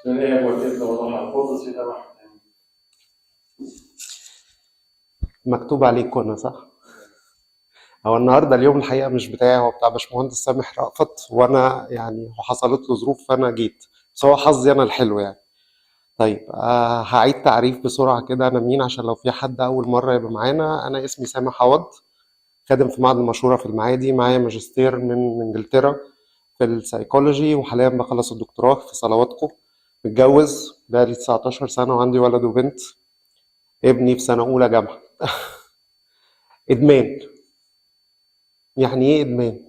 من الآب والابن والروح القدس إلى واحد آمين. مكتوب عليكم انا صح؟ هو النهارده اليوم الحقيقه مش بتاعي، هو بتاع باشمهندس سامح رأفت، وانا يعني حصلت له ظروف فانا جيت، بس هو حظي انا الحلو يعني. طيب هعيد تعريف بسرعه كده انا مين عشان لو في حد اول مره يبقى معانا. انا اسمي سامح عوض، خادم في معهد المشورة في المعادي، معايا ماجستير من انجلترا في السايكولوجي، وحاليا بخلص الدكتوراه في صلواتكم. متجوز بقالي 19 سنة وعندي ولد وبنت، ابني في سنة أولى جامعة. إدمان، يعني إيه إدمان؟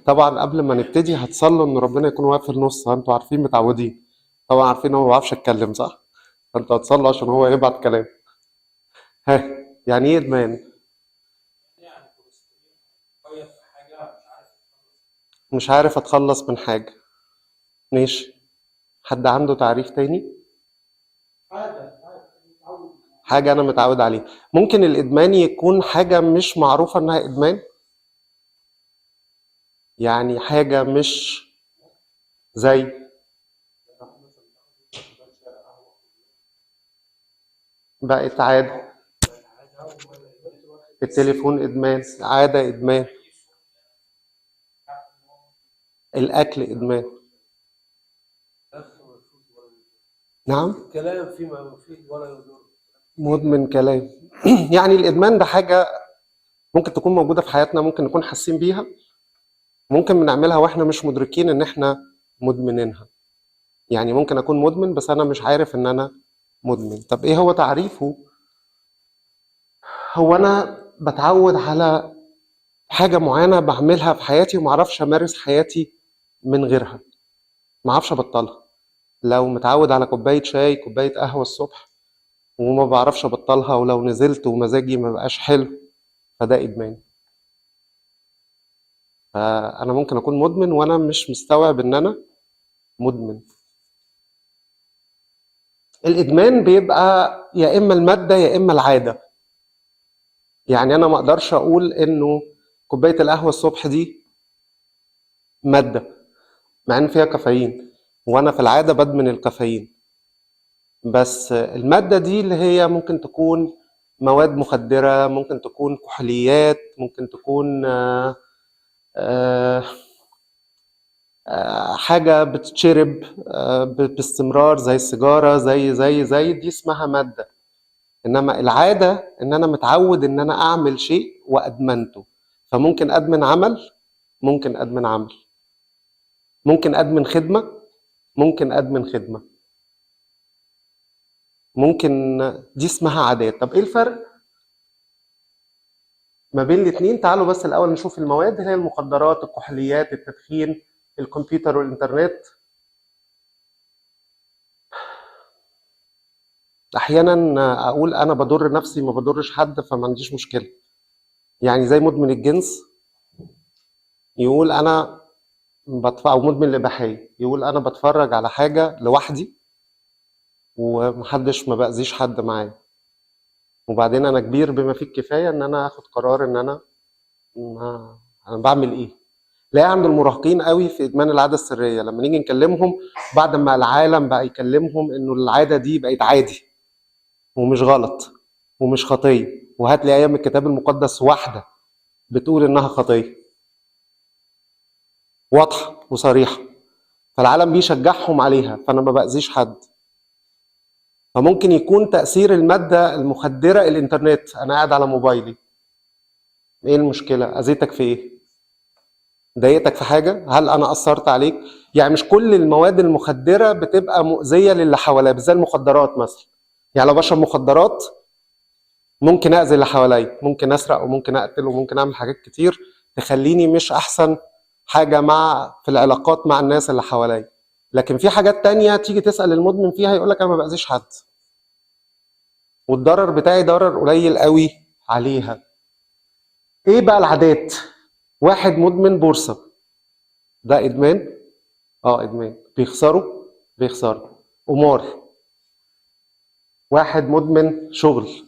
طبعا قبل ما نبتدي هتصلوا إن ربنا يكون واقف في النص، أنتوا عارفين متعودين، طبعا عارفين إن هو ما بعرفش أتكلم صح؟ فأنتوا هتصلوا عشان هو يبعت كلام. ها، يعني إيه إدمان؟ مش عارف أتخلص من حاجة. ماشي، حد عنده تعريف تاني؟ حاجة أنا متعود عليها. ممكن الإدمان يكون حاجة مش معروفة إنها إدمان، يعني حاجة مش زي بقت عادة. التليفون إدمان، عادة إدمان، الأكل إدمان. نعم، الكلام فيما مفيد ولا يضر. مدمن كلام. يعني الإدمان ده حاجة ممكن تكون موجودة في حياتنا، ممكن نكون حاسين بيها، ممكن بنعملها وإحنا مش مدركين إن إحنا مدمنينها. يعني ممكن أكون مدمن بس أنا مش عارف إن أنا مدمن. طب إيه هو تعريفه؟ هو أنا بتعود على حاجة معينة بعملها في حياتي ومعرفش أمارس حياتي من غيرها، معرفش أبطلها. لو متعود على كوباية شاي كوباية قهوة الصبح وما بعرفش أبطلها، ولو نزلت ومزاجي ما بقاش حلو فده إدمان. فأنا ممكن أكون مدمن وأنا مش مستوعب إن أنا مدمن. الإدمان بيبقى يا إما المادة يا إما العادة. يعني أنا ما أقدرش أقول إنه كوباية القهوة الصبح دي مادة مع إن فيها كافيين، وأنا في العادة بدمن الكافيين. بس المادة دي اللي هي ممكن تكون مواد مخدرة، ممكن تكون كحوليات، ممكن تكون حاجة بتتشرب باستمرار زي السيجارة، زي دي اسمها مادة. إنما العادة إن أنا متعود إن أنا أعمل شيء وأدمنته. فممكن أدمن عمل، ممكن أدمن عمل، ممكن أدمن خدمة، ممكن أدمن خدمة، ممكن دي اسمها عادات. طب إيه الفرق ما بين الاثنين؟ تعالوا بس الأول نشوف المواد اللي هي المخدرات، الكحوليات، التدخين، الكمبيوتر والإنترنت. أحيانا أقول أنا بضر نفسي ما بضرش حد فما عنديش مشكلة. يعني زي مدمن الجنس يقول أنا أو مدمن الإباحية يقول أنا بتفرج على حاجة لوحدي ومحدش، ما بأذيش حد معايا، وبعدين أنا كبير بما فيه الكفاية إن أنا أخد قرار إن أنا أنا بعمل إيه. لا، عند المراهقين قوي في ادمان العاده السريه لما نيجي نكلمهم بعد ما العالم بقى يكلمهم انه العاده دي بقت عادي ومش غلط ومش خطيه، وهات لي ايام الكتاب المقدس واحده بتقول انها خطيه واضحه وصريحه، فالعالم بيشجعهم عليها، فانا ما باذيش حد. فممكن يكون تاثير الماده المخدره الانترنت، انا قاعد على موبايلي، ايه المشكله؟ اذيتك في ايه؟ ضايقتك في حاجة؟ هل أنا أثرت عليك؟ يعني مش كل المواد المخدرة بتبقى مؤذية للي حواليا، زي المخدرات مثلا. يعني لو بشرب مخدرات ممكن أذي اللي حواليا، ممكن أسرق وممكن أقتل وممكن أعمل حاجات كتير تخليني مش أحسن حاجة في العلاقات مع الناس اللي حواليا. لكن في حاجات تانية تيجي تسأل المدمن فيها يقولك أنا ما بأذيش حد والضرر بتاعي ضرر قليل قوي عليها. إيه بقى العادات؟ واحد مدمن بورصة، ده إدمان؟ ادمان. بيخسروا. قمار. واحد مدمن شغل،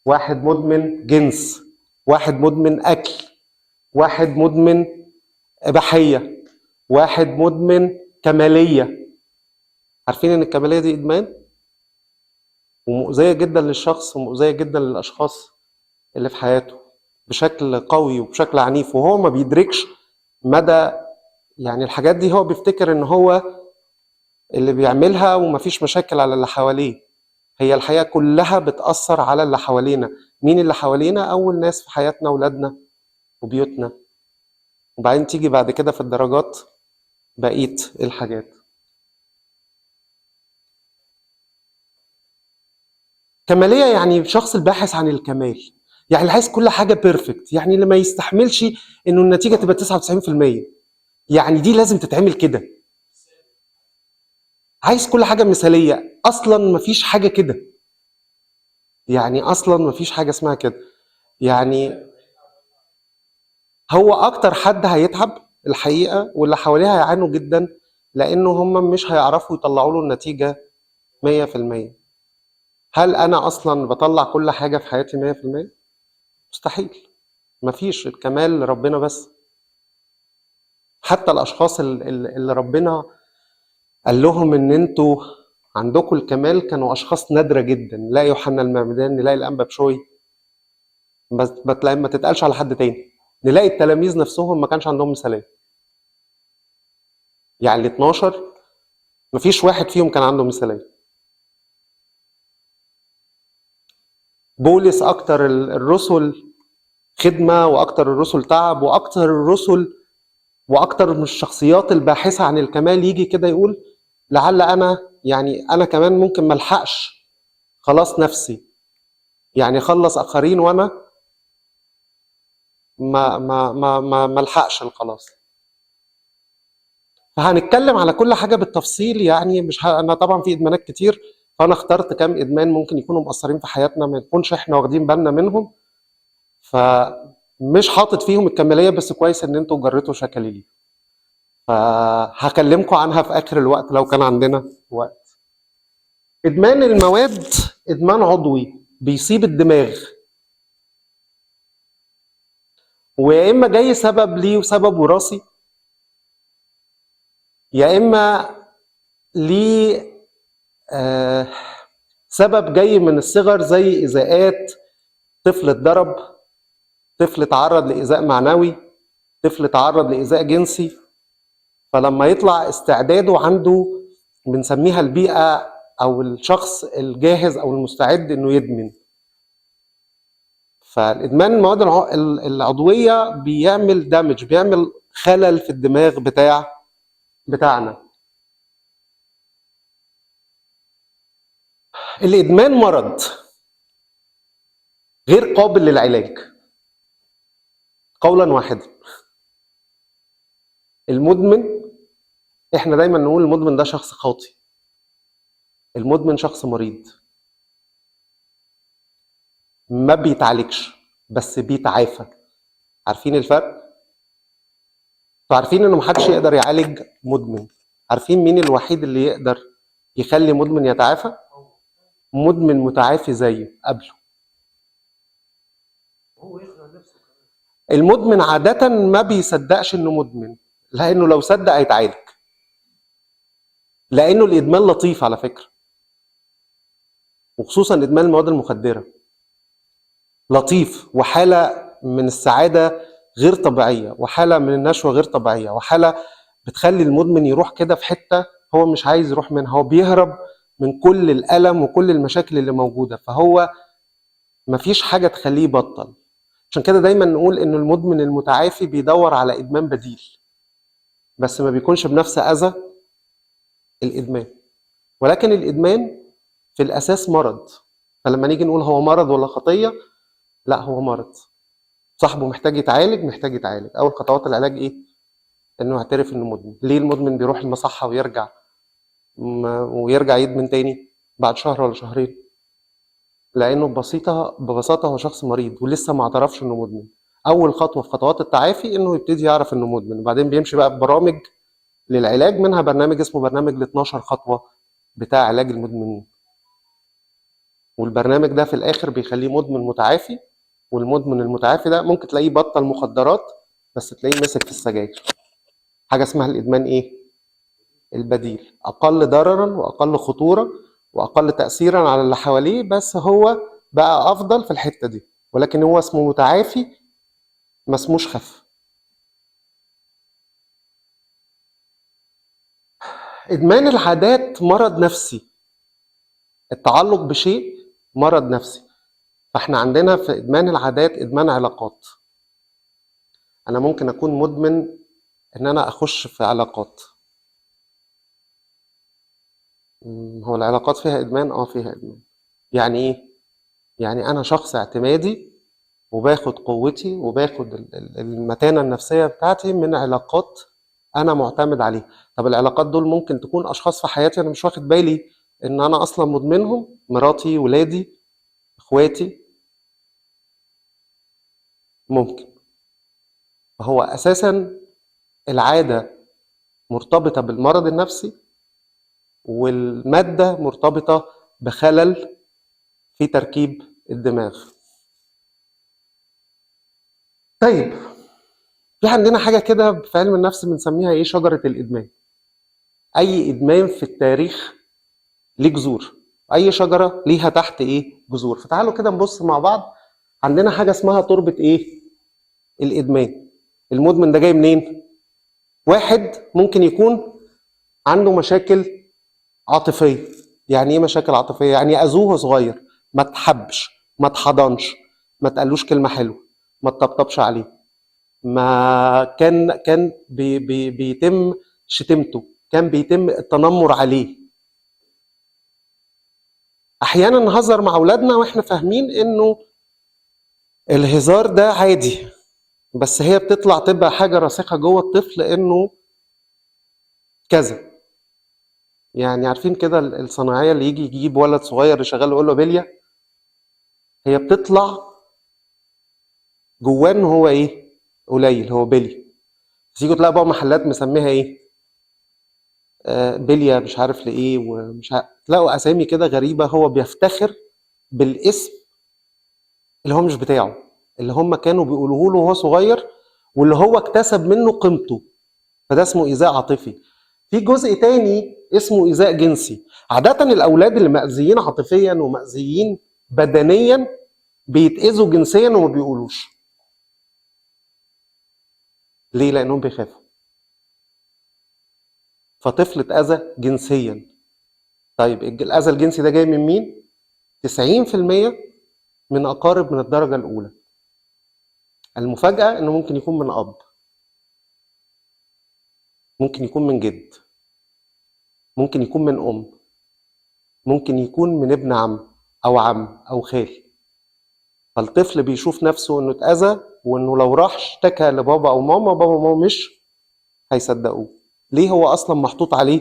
واحد مدمن جنس، واحد مدمن اكل، واحد مدمن اباحيه، واحد مدمن كماليه. عارفين ان الكماليه دي ادمان ومؤذيه جدا للشخص ومؤذيه جدا للاشخاص اللي في حياته بشكل قوي وبشكل عنيف، وهو ما بيدركش مدى يعني الحاجات دي. هو بيفتكر ان هو اللي بيعملها ومفيش مشاكل على اللي حواليه. هي الحقيقة كلها بتأثر على اللي حوالينا. مين اللي حوالينا؟ أول ناس في حياتنا ولادنا وبيوتنا، وبعدين تيجي بعد كده في الدرجات بقية الحاجات. كمالية يعني شخص الباحث عن الكمال، يعني اللي عايز كل حاجة بيرفكت، يعني اللي ما يستحملش انه النتيجة تبقى 99%. يعني دي لازم تتعمل كده. عايز كل حاجة مثالية، أصلا مفيش حاجة كده. يعني أصلا مفيش حاجة اسمها كده. يعني هو أكتر حد هيتعب الحقيقة، واللي حواليه هيعانوا جدا، لأنه هم مش هيعرفوا يطلعوا له النتيجة 100%. هل أنا أصلا بطلع كل حاجة في حياتي 100%؟ مستحيل. مفيش. الكمال لربنا بس. حتى الأشخاص اللي ربنا قال لهم إن أنتوا عندكم الكمال كانوا أشخاص نادرة جدا. نلاقي يوحنا المعمدان، نلاقي الأنبا بشوي، بس بتلاقي ما تتقالش على حد تاني. نلاقي التلاميذ نفسهم ما كانش عندهم مثالية. يعني ال 12 مفيش واحد فيهم كان عنده مثالية. بولس أكتر الرسل خدمة، وأكتر الرسل تعب، وأكتر الرسل وأكتر من الشخصيات الباحثة عن الكمال يجي كده يقول لعل أنا كمان ممكن ملحقش خلاص نفسي، يعني أخلص آخرين وأنا ملحقش الخلاص. فهنتكلم على كل حاجة بالتفصيل. يعني مش أنا طبعا في إدمانات كتير، فأنا اخترت كام إدمان ممكن يكونوا مؤثرين في حياتنا ما نكونش إحنا واخدين بالنا منهم. فمش حاطط فيهم الكمالية، بس كويس إن أنتوا جريتوا شكلي ليه. فهكلمكم عنها في آخر الوقت لو كان عندنا وقت. إدمان المواد إدمان عضوي بيصيب الدماغ، ويا إما جاي سبب ليه وسبب وراثي، يا إما ليه سبب جاي من الصغر زي إيذاءات، طفل اتضرب، طفل اتعرض لإيذاء معنوي، طفل اتعرض لإيذاء جنسي. فلما يطلع استعداده عنده بنسميها البيئة أو الشخص الجاهز أو المستعد إنه يدمن. فالإدمان المواد العضوية بيعمل دامج، بيعمل خلل في الدماغ بتاعنا. الإدمان مرض غير قابل للعلاج قولا واحدا. المدمن، احنا دايما نقول المدمن ده شخص خاطي. المدمن شخص مريض ما بيتعالجش بس بيتعافى. عارفين الفرق؟ عارفين انه محدش يقدر يعالج مدمن. عارفين مين الوحيد اللي يقدر يخلي مدمن يتعافى؟ مدمن متعافي زيه قبله. هو يقنع نفسه كمان. المدمن عادة ما بيصدقش انه مدمن، لانه لو صدق هيتعالج. لانه الادمان لطيف على فكرة، وخصوصا ادمان المواد المخدرة لطيف، وحالة من السعادة غير طبيعية، وحالة من النشوة غير طبيعية، وحالة بتخلي المدمن يروح كده في حتة هو مش عايز يروح منها. هو بيهرب من كل الألم وكل المشاكل اللي موجودة، فهو مفيش حاجة تخليه يبطل. عشان كده دايما نقول إن المدمن المتعافي بيدور على إدمان بديل، بس ما بيكونش بنفس أذى الإدمان. ولكن الإدمان في الأساس مرض. فلما نيجي نقول هو مرض ولا خطية، لا، هو مرض. صاحبه محتاج يتعالج. أول خطوات العلاج إيه؟ إنه يعترف إنه مدمن. ليه المدمن بيروح المصحة ويرجع يدمن تاني بعد شهر ولا شهرين؟ لأنه ببساطة هو شخص مريض ولسه ما اعترفش إنه مدمن. أول خطوة في خطوات التعافي إنه يبتدي يعرف إنه مدمن، وبعدين بيمشي بقى ببرامج للعلاج، منها برنامج اسمه برنامج ال 12 خطوة بتاع علاج المدمنين. والبرنامج ده في الآخر بيخليه مدمن متعافي. والمدمن المتعافي ده ممكن تلاقيه بطل مخدرات، بس تلاقيه مسك في السجاير. حاجة اسمها الإدمان إيه؟ البديل، اقل ضررا واقل خطوره واقل تاثيرا على اللي حواليه، بس هو بقى افضل في الحته دي، ولكن هو اسمه متعافي ما اسموش خف. ادمان العادات مرض نفسي، التعلق بشيء مرض نفسي. فاحنا عندنا في ادمان العادات ادمان علاقات. انا ممكن اكون مدمن ان انا اخش في علاقات. هو العلاقات فيها ادمان؟ فيها ادمان. يعني ايه؟ يعني انا شخص اعتمادي وباخد قوتي وباخد المتانة النفسية بتاعتي من علاقات انا معتمد عليها. طب العلاقات دول ممكن تكون اشخاص في حياتي انا مش واخد بالي ان انا اصلا مدمنهم، مراتي، ولادي، اخواتي، ممكن. فهو اساسا العادة مرتبطة بالمرض النفسي، والمادة مرتبطة بخلل في تركيب الدماغ. طيب، في عندنا حاجة كده في علم النفس بنسميها ايه؟ شجرة الإدمان. أي إدمان في التاريخ ليه جذور، أي شجرة ليها تحت ايه؟ جذور. فتعالوا كده نبص مع بعض. عندنا حاجة اسمها تربة ايه؟ الإدمان. المدمن ده جاي منين؟ واحد ممكن يكون عنده مشاكل عاطفية. يعني ايه مشاكل عاطفية؟ يعني أذوه صغير، ما تحبش، ما تحضنش، ما تقلوش كلمة حلوة، ما تطبطبش عليه، ما كان بيتم شتمته، كان بيتم التنمر عليه. احيانا نهزر مع اولادنا واحنا فاهمين انه الهزار ده عادي، بس هي بتطلع تبقى حاجه راسخه جوه الطفل انه كذا. يعني عارفين كده الصناعيه اللي يجي يجيب ولد صغير يشغله يقول له بليه، هي بتطلع جواه ان هو ايه؟ قليل، هو بلي. تيجي تلاقي بقى محلات مسميها ايه؟ بليا مش عارف لايه، ومش عارف، تلاقوا اسامي كده غريبه. هو بيفتخر بالاسم اللي هو مش بتاعه، اللي هم كانوا بيقولوه له وهو صغير، واللي هو اكتسب منه قيمته. فده اسمه ايذاء عاطفي. في جزء تاني اسمه ايذاء جنسي. عاده الاولاد اللي مأذيين عاطفيا ومأذيين بدنيا بيتأذوا جنسيا وما بيقولوش. ليه؟ لانهم بيخافوا. فطفل اتأذى جنسيا. طيب الأذى الجنسي ده جاي من مين؟ 90% من أقارب من الدرجة الأولى. المفاجأة إنه ممكن يكون من أب، ممكن يكون من جد، ممكن يكون من أم، ممكن يكون من ابن عم أو خال. فالطفل بيشوف نفسه إنه اتأذى، وإنه لو راح اشتكى لبابا أو ماما، بابا وماما مش هيصدقوه. ليه؟ هو أصلا محطوط عليه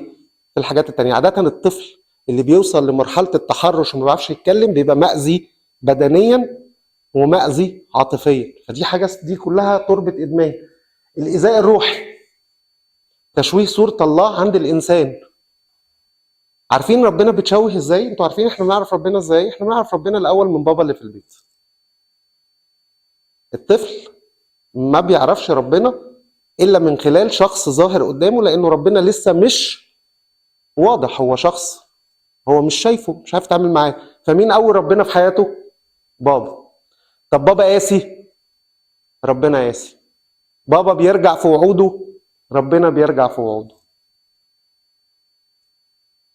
في الحاجات التانية. عادة الطفل اللي بيوصل لمرحلة التحرش وما بيعرفش يتكلم بيبقى مأذي بدنيا ومأذي عاطفيا. فدي حاجة، دي كلها تربة إدمان. الإيذاء الروحي، تشويه صورة الله عند الإنسان. عارفين ربنا بتشوه ازاي؟ انتوا عارفين احنا بنعرف ربنا ازاي؟ احنا بنعرف ربنا الأول من بابا اللي في البيت. الطفل ما بيعرفش ربنا إلا من خلال شخص ظاهر قدامه، لأنه ربنا لسه مش واضح. هو شخص هو مش شايفه، مش عارف يتعامل معاه. فمين أول ربنا في حياته؟ بابا. طب بابا قاسي؟ ربنا قاسي. بابا بيرجع في وعوده؟ ربنا بيرجع في وعوده.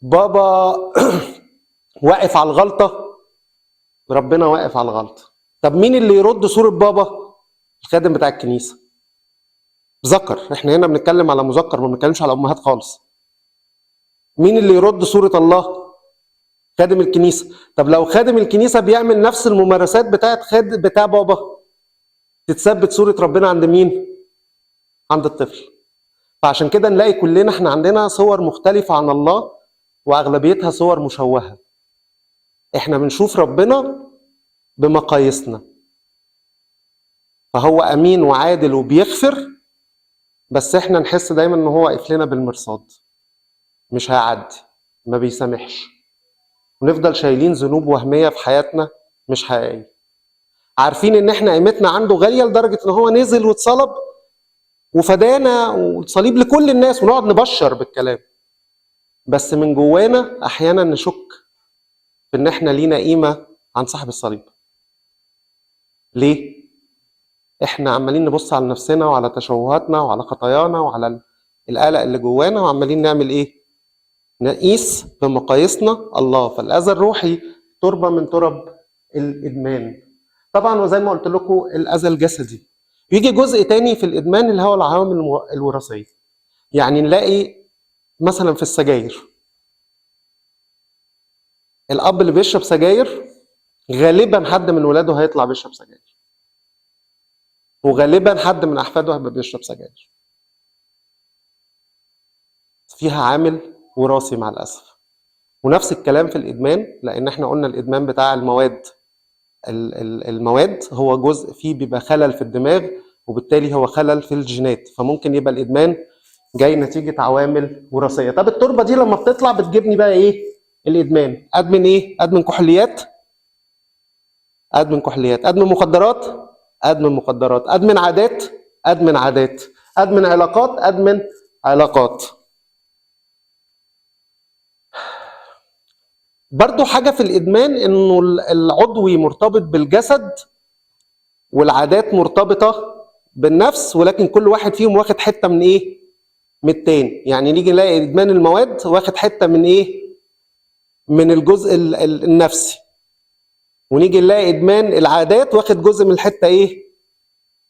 بابا واقف على الغلطة؟ ربنا واقف على الغلطة. طب مين اللي يرد صورة بابا؟ الخادم بتاع الكنيسة. ذكر، احنا هنا بنتكلم على مذكر، ما بنتكلمش على أمهات خالص. مين اللي يرد صورة الله؟ خادم الكنيسة. طب لو خادم الكنيسة بيعمل نفس الممارسات بتاع بابا، تتثبت صورة ربنا عند مين؟ عند الطفل. فعشان كده نلاقي كلنا احنا عندنا صور مختلفة عن الله، وأغلبيتها صور مشوهة. احنا بنشوف ربنا بمقاييسنا. فهو أمين وعادل وبيغفر، بس احنا نحس دايما ان هو واقف لنا بالمرصاد، مش هيعدي، ما بيسامحش، ونفضل شايلين ذنوب وهمية في حياتنا مش حقيقية. عارفين ان احنا قيمتنا عنده غالية لدرجة ان هو نزل واتصلب وفدانا، والصليب لكل الناس، ونقعد نبشر بالكلام. بس من جوانا احيانا نشك في ان احنا لينا قيمه عن صاحب الصليب. ليه؟ احنا عمالين نبص على نفسنا وعلى تشوهاتنا وعلى خطايانا وعلى القلق اللي جوانا، وعمالين نعمل ايه؟ نقيس بمقاييسنا الله. فالاذى الروحي تربه من ترب الادمان. طبعا وزي ما قلت لكم الاذى الجسدي. يجي جزء تاني في الادمان اللي هو العوامل الوراثيه. يعني نلاقي مثلا في السجاير، الاب اللي بيشرب سجاير غالبا حد من ولاده هيطلع بيشرب سجاير، وغالبا حد من احفاده هيبقى بيشرب سجاير. فيها عامل وراثي مع الاسف. ونفس الكلام في الادمان، لان احنا قلنا الادمان بتاع المواد هو جزء فيه بيبقى خلل في الدماغ، وبالتالي هو خلل في الجينات، فممكن يبقى الادمان جاي نتيجه عوامل وراثيه. طب التربه دي لما بتطلع بتجيبني بقى ايه؟ الادمان. ادمن ايه؟ ادمن كحوليات، ادمن كحوليات. ادمن مخدرات، ادمن مخدرات. ادمن عادات، ادمن عادات. ادمن علاقات، ادمن علاقات. برضو حاجه في الادمان انه العضوي مرتبط بالجسد والعادات مرتبطه بالنفس، ولكن كل واحد فيهم واخد حته من ايه؟ من التاني. يعني نيجي نلاقي ادمان المواد واخد حته من ايه؟ من الجزء النفسي، ونيجي نلاقي ادمان العادات واخد جزء من الحته ايه؟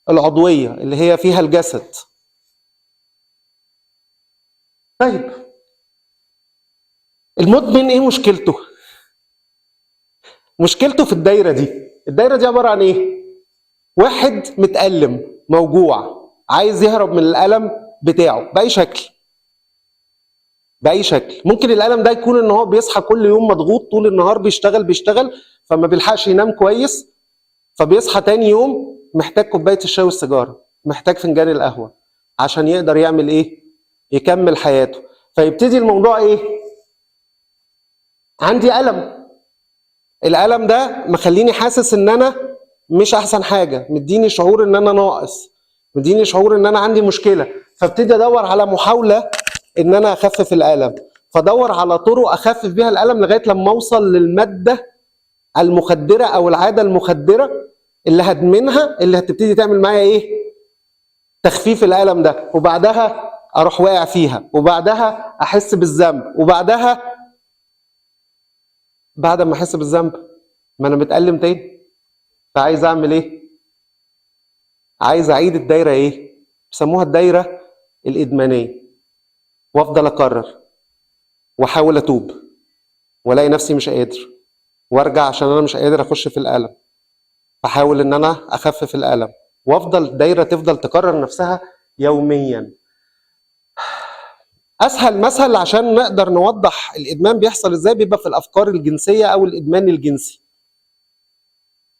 العضويه اللي هي فيها الجسد. طيب المدمن ايه مشكلته؟ مشكلته في الدايره دي. الدايره دي عباره عن ايه؟ واحد متألم، موجوع، عايز يهرب من الألم بتاعه بأي شكل. بأي شكل. ممكن الألم ده يكون ان هو بيصحى كل يوم مضغوط طول النهار، بيشتغل فما بيلحقش ينام كويس، فبيصحى تاني يوم محتاج كوباية الشاي والسيجارة، محتاج فنجان القهوة عشان يقدر يعمل ايه؟ يكمل حياته. فيبتدي الموضوع ايه؟ عندي ألم. الألم ده مخليني حاسس ان انا مش احسن حاجه، مديني شعور ان انا ناقص، مديني شعور ان انا عندي مشكله، فابتدي ادور على محاوله ان انا اخفف الالم، فادور على طرق اخفف بيها الالم لغايه لما اوصل للماده المخدره او العاده المخدره اللي هدمنها، اللي هتبتدي تعمل معايا ايه؟ تخفيف الالم ده. وبعدها اروح واقع فيها، وبعدها احس بالذنب، وبعدها بعد ما احس بالذنب ما انا متألم تاني، فعايز اعمل ايه؟ عايز اعيد الدايره ايه؟ بيسموها الدايره الادمانيه. وافضل اكرر واحاول اتوب والاقي نفسي مش قادر، وارجع عشان انا مش قادر اخش في الالم، فاحاول ان انا اخفف الالم، وافضل الدايره تفضل تكرر نفسها يوميا. اسهل مثل عشان نقدر نوضح الادمان بيحصل ازاي بيبقى في الافكار الجنسيه او الادمان الجنسي.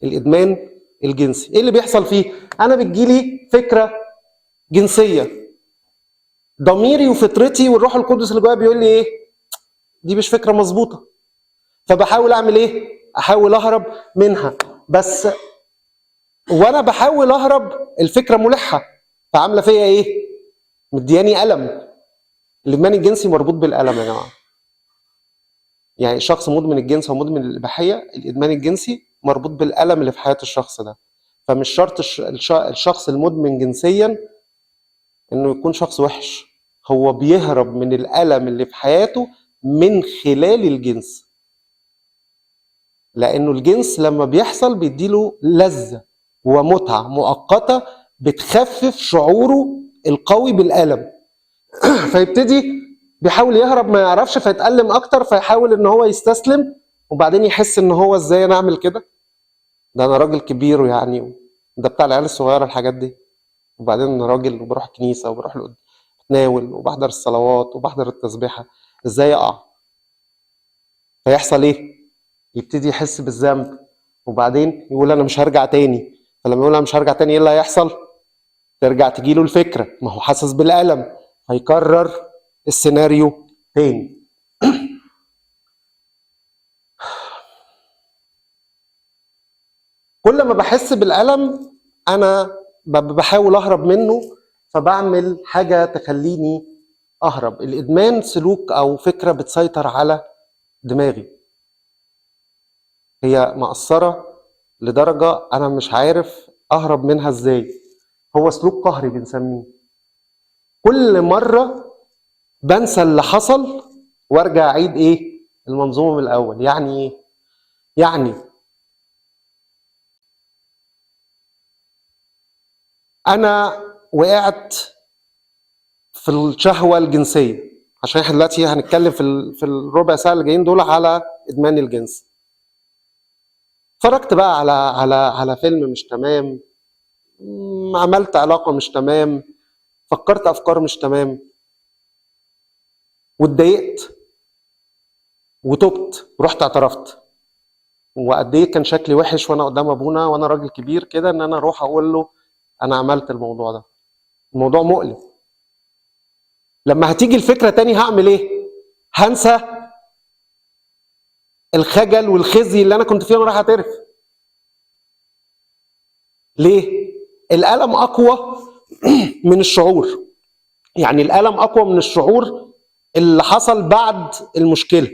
الادمان الجنسي ايه اللي بيحصل فيه؟ انا بتجيلي فكره جنسيه، ضميري وفطرتي والروح القدس اللي جوايا بيقول لي ايه؟ دي مش فكره مظبوطه. فبحاول اعمل ايه؟ احاول اهرب منها. بس وانا بحاول اهرب الفكره ملحه، فعامله فيا ايه؟ مدياني الم. الادمان الجنسي مربوط بالالم يا جماعه. يعني شخص مدمن الجنس او مدمن الاباحيه، الادمان الجنسي مربوط بالالم اللي في حياه الشخص ده. فمش شرط الشخص المدمن جنسيا انه يكون شخص وحش، هو بيهرب من الالم اللي في حياته من خلال الجنس. لانه الجنس لما بيحصل بيديله لذة ومتعة مؤقتة بتخفف شعوره القوي بالألم. فيبتدي بيحاول يهرب ما يعرفش، فيتألم اكتر، فيحاول ان هو يستسلم، وبعدين يحس ان هو ازاي انا اعمل كده؟ ده انا راجل كبير يعني، ده بتاع العيال الصغيرة الحاجات دي. وبعدين انا راجل وبروح الكنيسة وبروح اتناول وبحضر الصلوات وبحضر التسبيحة، ازاي اقع؟ فيحصل ايه؟ يبتدي يحس بالذنب، وبعدين يقول انا مش هرجع تاني. فلما يقول انا مش هرجع تاني ايه اللي هيحصل؟ ترجع تجيله الفكره، ما هو حاسس بالالم، هيكرر السيناريو تاني. كل ما بحس بالالم انا بحاول اهرب منه، فبعمل حاجه تخليني اهرب. الادمان سلوك او فكره بتسيطر على دماغي، هي مأثره لدرجه انا مش عارف اهرب منها ازاي. هو سلوك قهري بنسميه. كل مره بنسى اللي حصل وارجع اعيد ايه المنظومه من الاول. يعني ايه؟ يعني انا وقعت في الشهوه الجنسيه، عشان احنا دلوقتي هنتكلم في الربع ساعه اللي جايين دول على ادمان الجنس. اتفرجت بقى على فيلم مش تمام، عملت علاقه مش تمام، فكرت افكار مش تمام، واتضايقت وتبت ورحت اعترفت. وقد ايه كان شكلي وحش وانا قدام ابونا وانا راجل كبير كده، ان انا اروح اقول له انا عملت الموضوع ده. الموضوع مؤلم. لما هتيجي الفكره تاني هعمل ايه؟ هنسى الخجل والخزي اللي انا كنت فيه وانا رايح اعترف. ليه؟ الالم اقوى من الشعور. يعني الالم اقوى من الشعور اللي حصل بعد المشكله.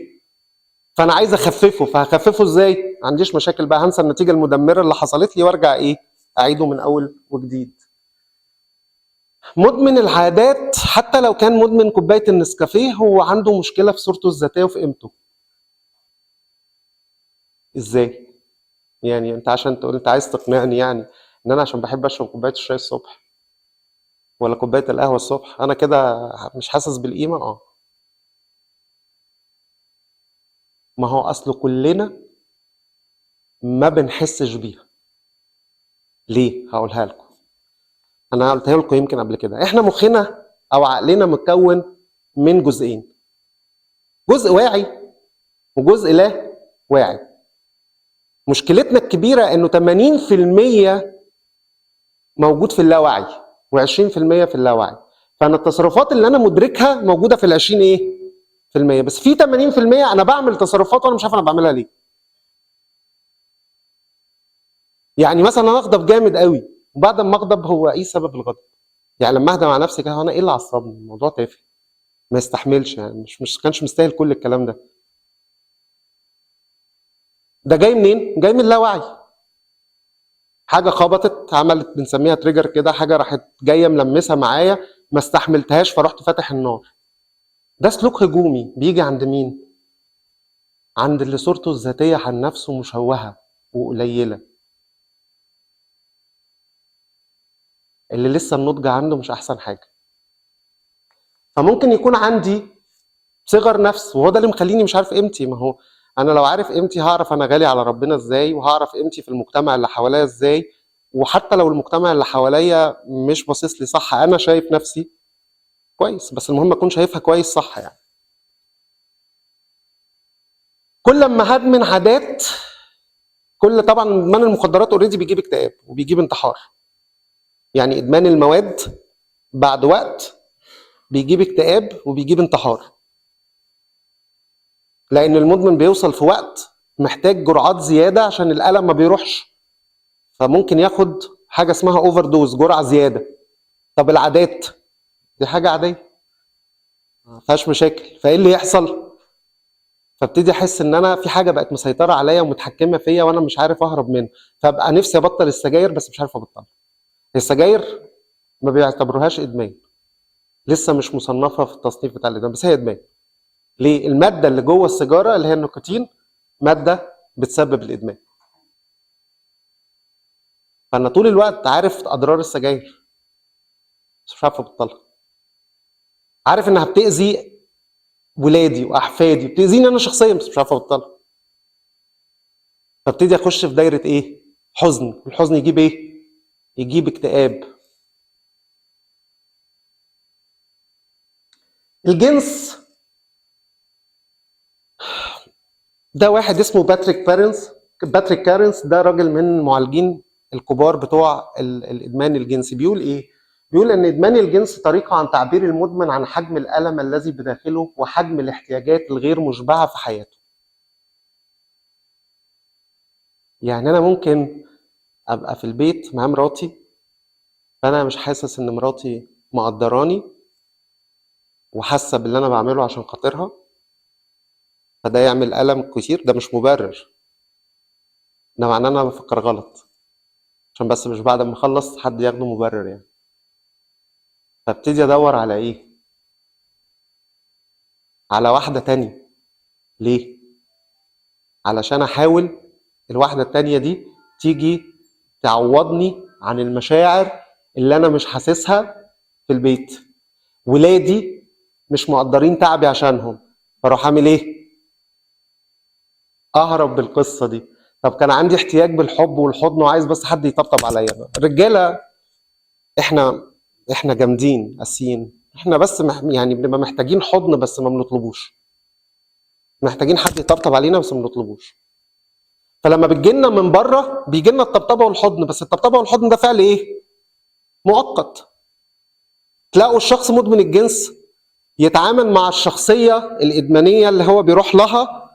فانا عايز اخففه، فهخففه ازاي؟ ما عنديش مشاكل بقى، هنسى النتيجه المدمره اللي حصلت لي وارجع ايه؟ اعيده من اول وجديد. مدمن العادات حتى لو كان مدمن كوبايه النسكافيه هو عنده مشكله في صورته الذاتيه وفي قيمته. ازاي؟ يعني انت عشان تقول انت عايز تقنعني يعني ان انا عشان بحب اشرب كوبايه الشاي الصبح ولا كوبايه القهوه الصبح انا كده مش حاسس بالقيمه؟ ما هو اصل كلنا ما بنحسش بيها. ليه؟ هقولها لكم. انا قلتها لكم يمكن قبل كده. احنا مخنا او عقلنا متكون من جزئين، جزء واعي وجزء لا واعي. مشكلتنا الكبيره انه 80% موجود في اللاوعي و20% في اللاوعي. فانا التصرفات اللي انا مدركها موجوده في ال20 ايه؟ في المية. بس في 80% انا بعمل تصرفات وانا مش عارف انا بعملها ليه. يعني مثلا انا اغضب جامد قوي، وبعد ما اغضب هو ايه سبب الغضب؟ يعني لما اهدى مع نفسي كده، هو انا ايه اللي عصبني؟ الموضوع تافه ما يستحملش، يعني مش كانش مستاهل كل الكلام ده. ده جاي منين؟ جاي من اللاوعي. حاجه خبطت، عملت بنسميها تريجر كده، حاجه راحت جايه ملمسها معايا ما استحملتهاش فرحت فاتح النار. ده سلوك هجومي بيجي عند مين؟ عند اللي صورته الذاتيه عن نفسه مشوهه وقليله، اللي لسه النضج عنده مش احسن حاجه. فممكن يكون عندي صغر نفس، وهو ده اللي مخليني مش عارف قيمتي. ما هو انا لو عارف قيمتي هعرف انا غالي على ربنا ازاي، وهعرف قيمتي في المجتمع اللي حواليا ازاي. وحتى لو المجتمع اللي حواليا مش باصص لي صح، انا شايف نفسي كويس، بس المهم اكون شايفها كويس صح. يعني كل ما هدمن عادات، طبعا ادمان المخدرات اوريدي بيجيب اكتئاب وبيجيب انتحار. يعني ادمان المواد بعد وقت بيجيب اكتئاب وبيجيب انتحار، لان المدمن بيوصل في وقت محتاج جرعات زياده عشان الالم ما بيروحش، فممكن ياخد حاجه اسمها اوفر دوز، جرعه زياده. طب العادات دي حاجه عاديه ما فيهاش مشاكل، فايه اللي يحصل؟ فابتدي احس ان انا في حاجه بقت مسيطره عليا ومتحكمه فيا وانا مش عارف اهرب منها، فابقى نفسي ابطل السجاير بس مش عارف ابطلها. السجاير ما بيعتبروهاش ادمان، لسه مش مصنفه في التصنيف بتاع الادمان، بس هي ادمان. ليه؟ الماده اللي جوه السيجاره اللي هي النيكوتين ماده بتسبب الادمان. فانا طول الوقت عارف اضرار السجاير بس مش عارف ابطلها. عارف انها بتاذي ولادي واحفادي، بتاذيني انا شخصيا بس مش عارف ابطلها. فابتدي اخش في دايره ايه؟ حزن. الحزن يجيب ايه؟ يجيب اكتئاب. الجنس ده واحد اسمه باتريك كارنس، ده راجل من المعالجين الكبار بتوع الادمان الجنسي. بيقول ايه؟ بيقول ان ادمان الجنس طريقه عن تعبير المدمن عن حجم الالم الذي بداخله وحجم الاحتياجات الغير مشبعه في حياته. يعني انا ممكن ابقى في البيت مع مراتي، فانا مش حاسس ان مراتي مقدراني، وحاسه باللي انا بعمله عشان خاطرها، فده يعمل الم كتير. ده مش مبرر، ده معناه ان انا بفكر غلط، عشان بس مش بعد ما اخلص حد ياخده مبرر يعني. فابتدي ادور على ايه؟ على واحده تانية. ليه؟ علشان احاول الواحده التانية دي تيجي تعوضني عن المشاعر اللي انا مش حاسسها في البيت. ولادي مش مقدرين تعبي عشانهم، فاروح اعمل ايه؟ اهرب بالقصه دي. طب كان عندي احتياج بالحب والحضن وعايز بس حد يطبطب عليا. الرجاله احنا جامدين قاسيين، احنا بس يعني بنبقى محتاجين حضن بس ما بنطلبوش، محتاجين حد يطبطب علينا بس ما بنطلبوش. فلما بتجيلنا من بره بيجيلنا الطبطبه والحضن، بس الطبطبه والحضن ده فعل ايه؟ مؤقت. تلاقوا الشخص مدمن الجنس يتعامل مع الشخصيه الادمانيه اللي هو بيروح لها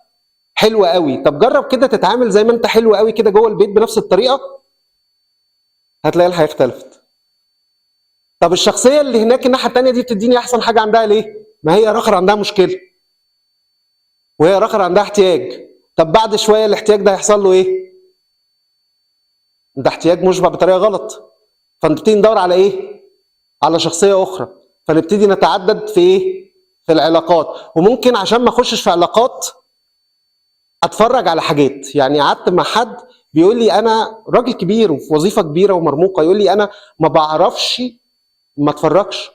حلوه قوي. طب جرب كده تتعامل زي ما انت حلو قوي كده جوه البيت بنفس الطريقه، هتلاقي الحياه اختلفت. طب الشخصيه اللي هناك الناحيه الثانيه دي بتديني احسن حاجه عندها ليه؟ ما هي رخر عندها مشكله، وهي رخر عندها احتياج. طب بعد شويه الاحتياج ده هيحصل له ايه؟ ده احتياج مشبع بطريقه غلط. فنبتدي ندور على ايه؟ على شخصيه اخرى. فنبتدي نتعدد في ايه؟ في العلاقات. وممكن عشان ما اخشش في علاقات اتفرج على حاجات. يعني قعدت مع حد بيقول لي انا راجل كبير وفي وظيفه كبيره ومرموقه، يقول لي انا ما بعرفش ما اتفرجش.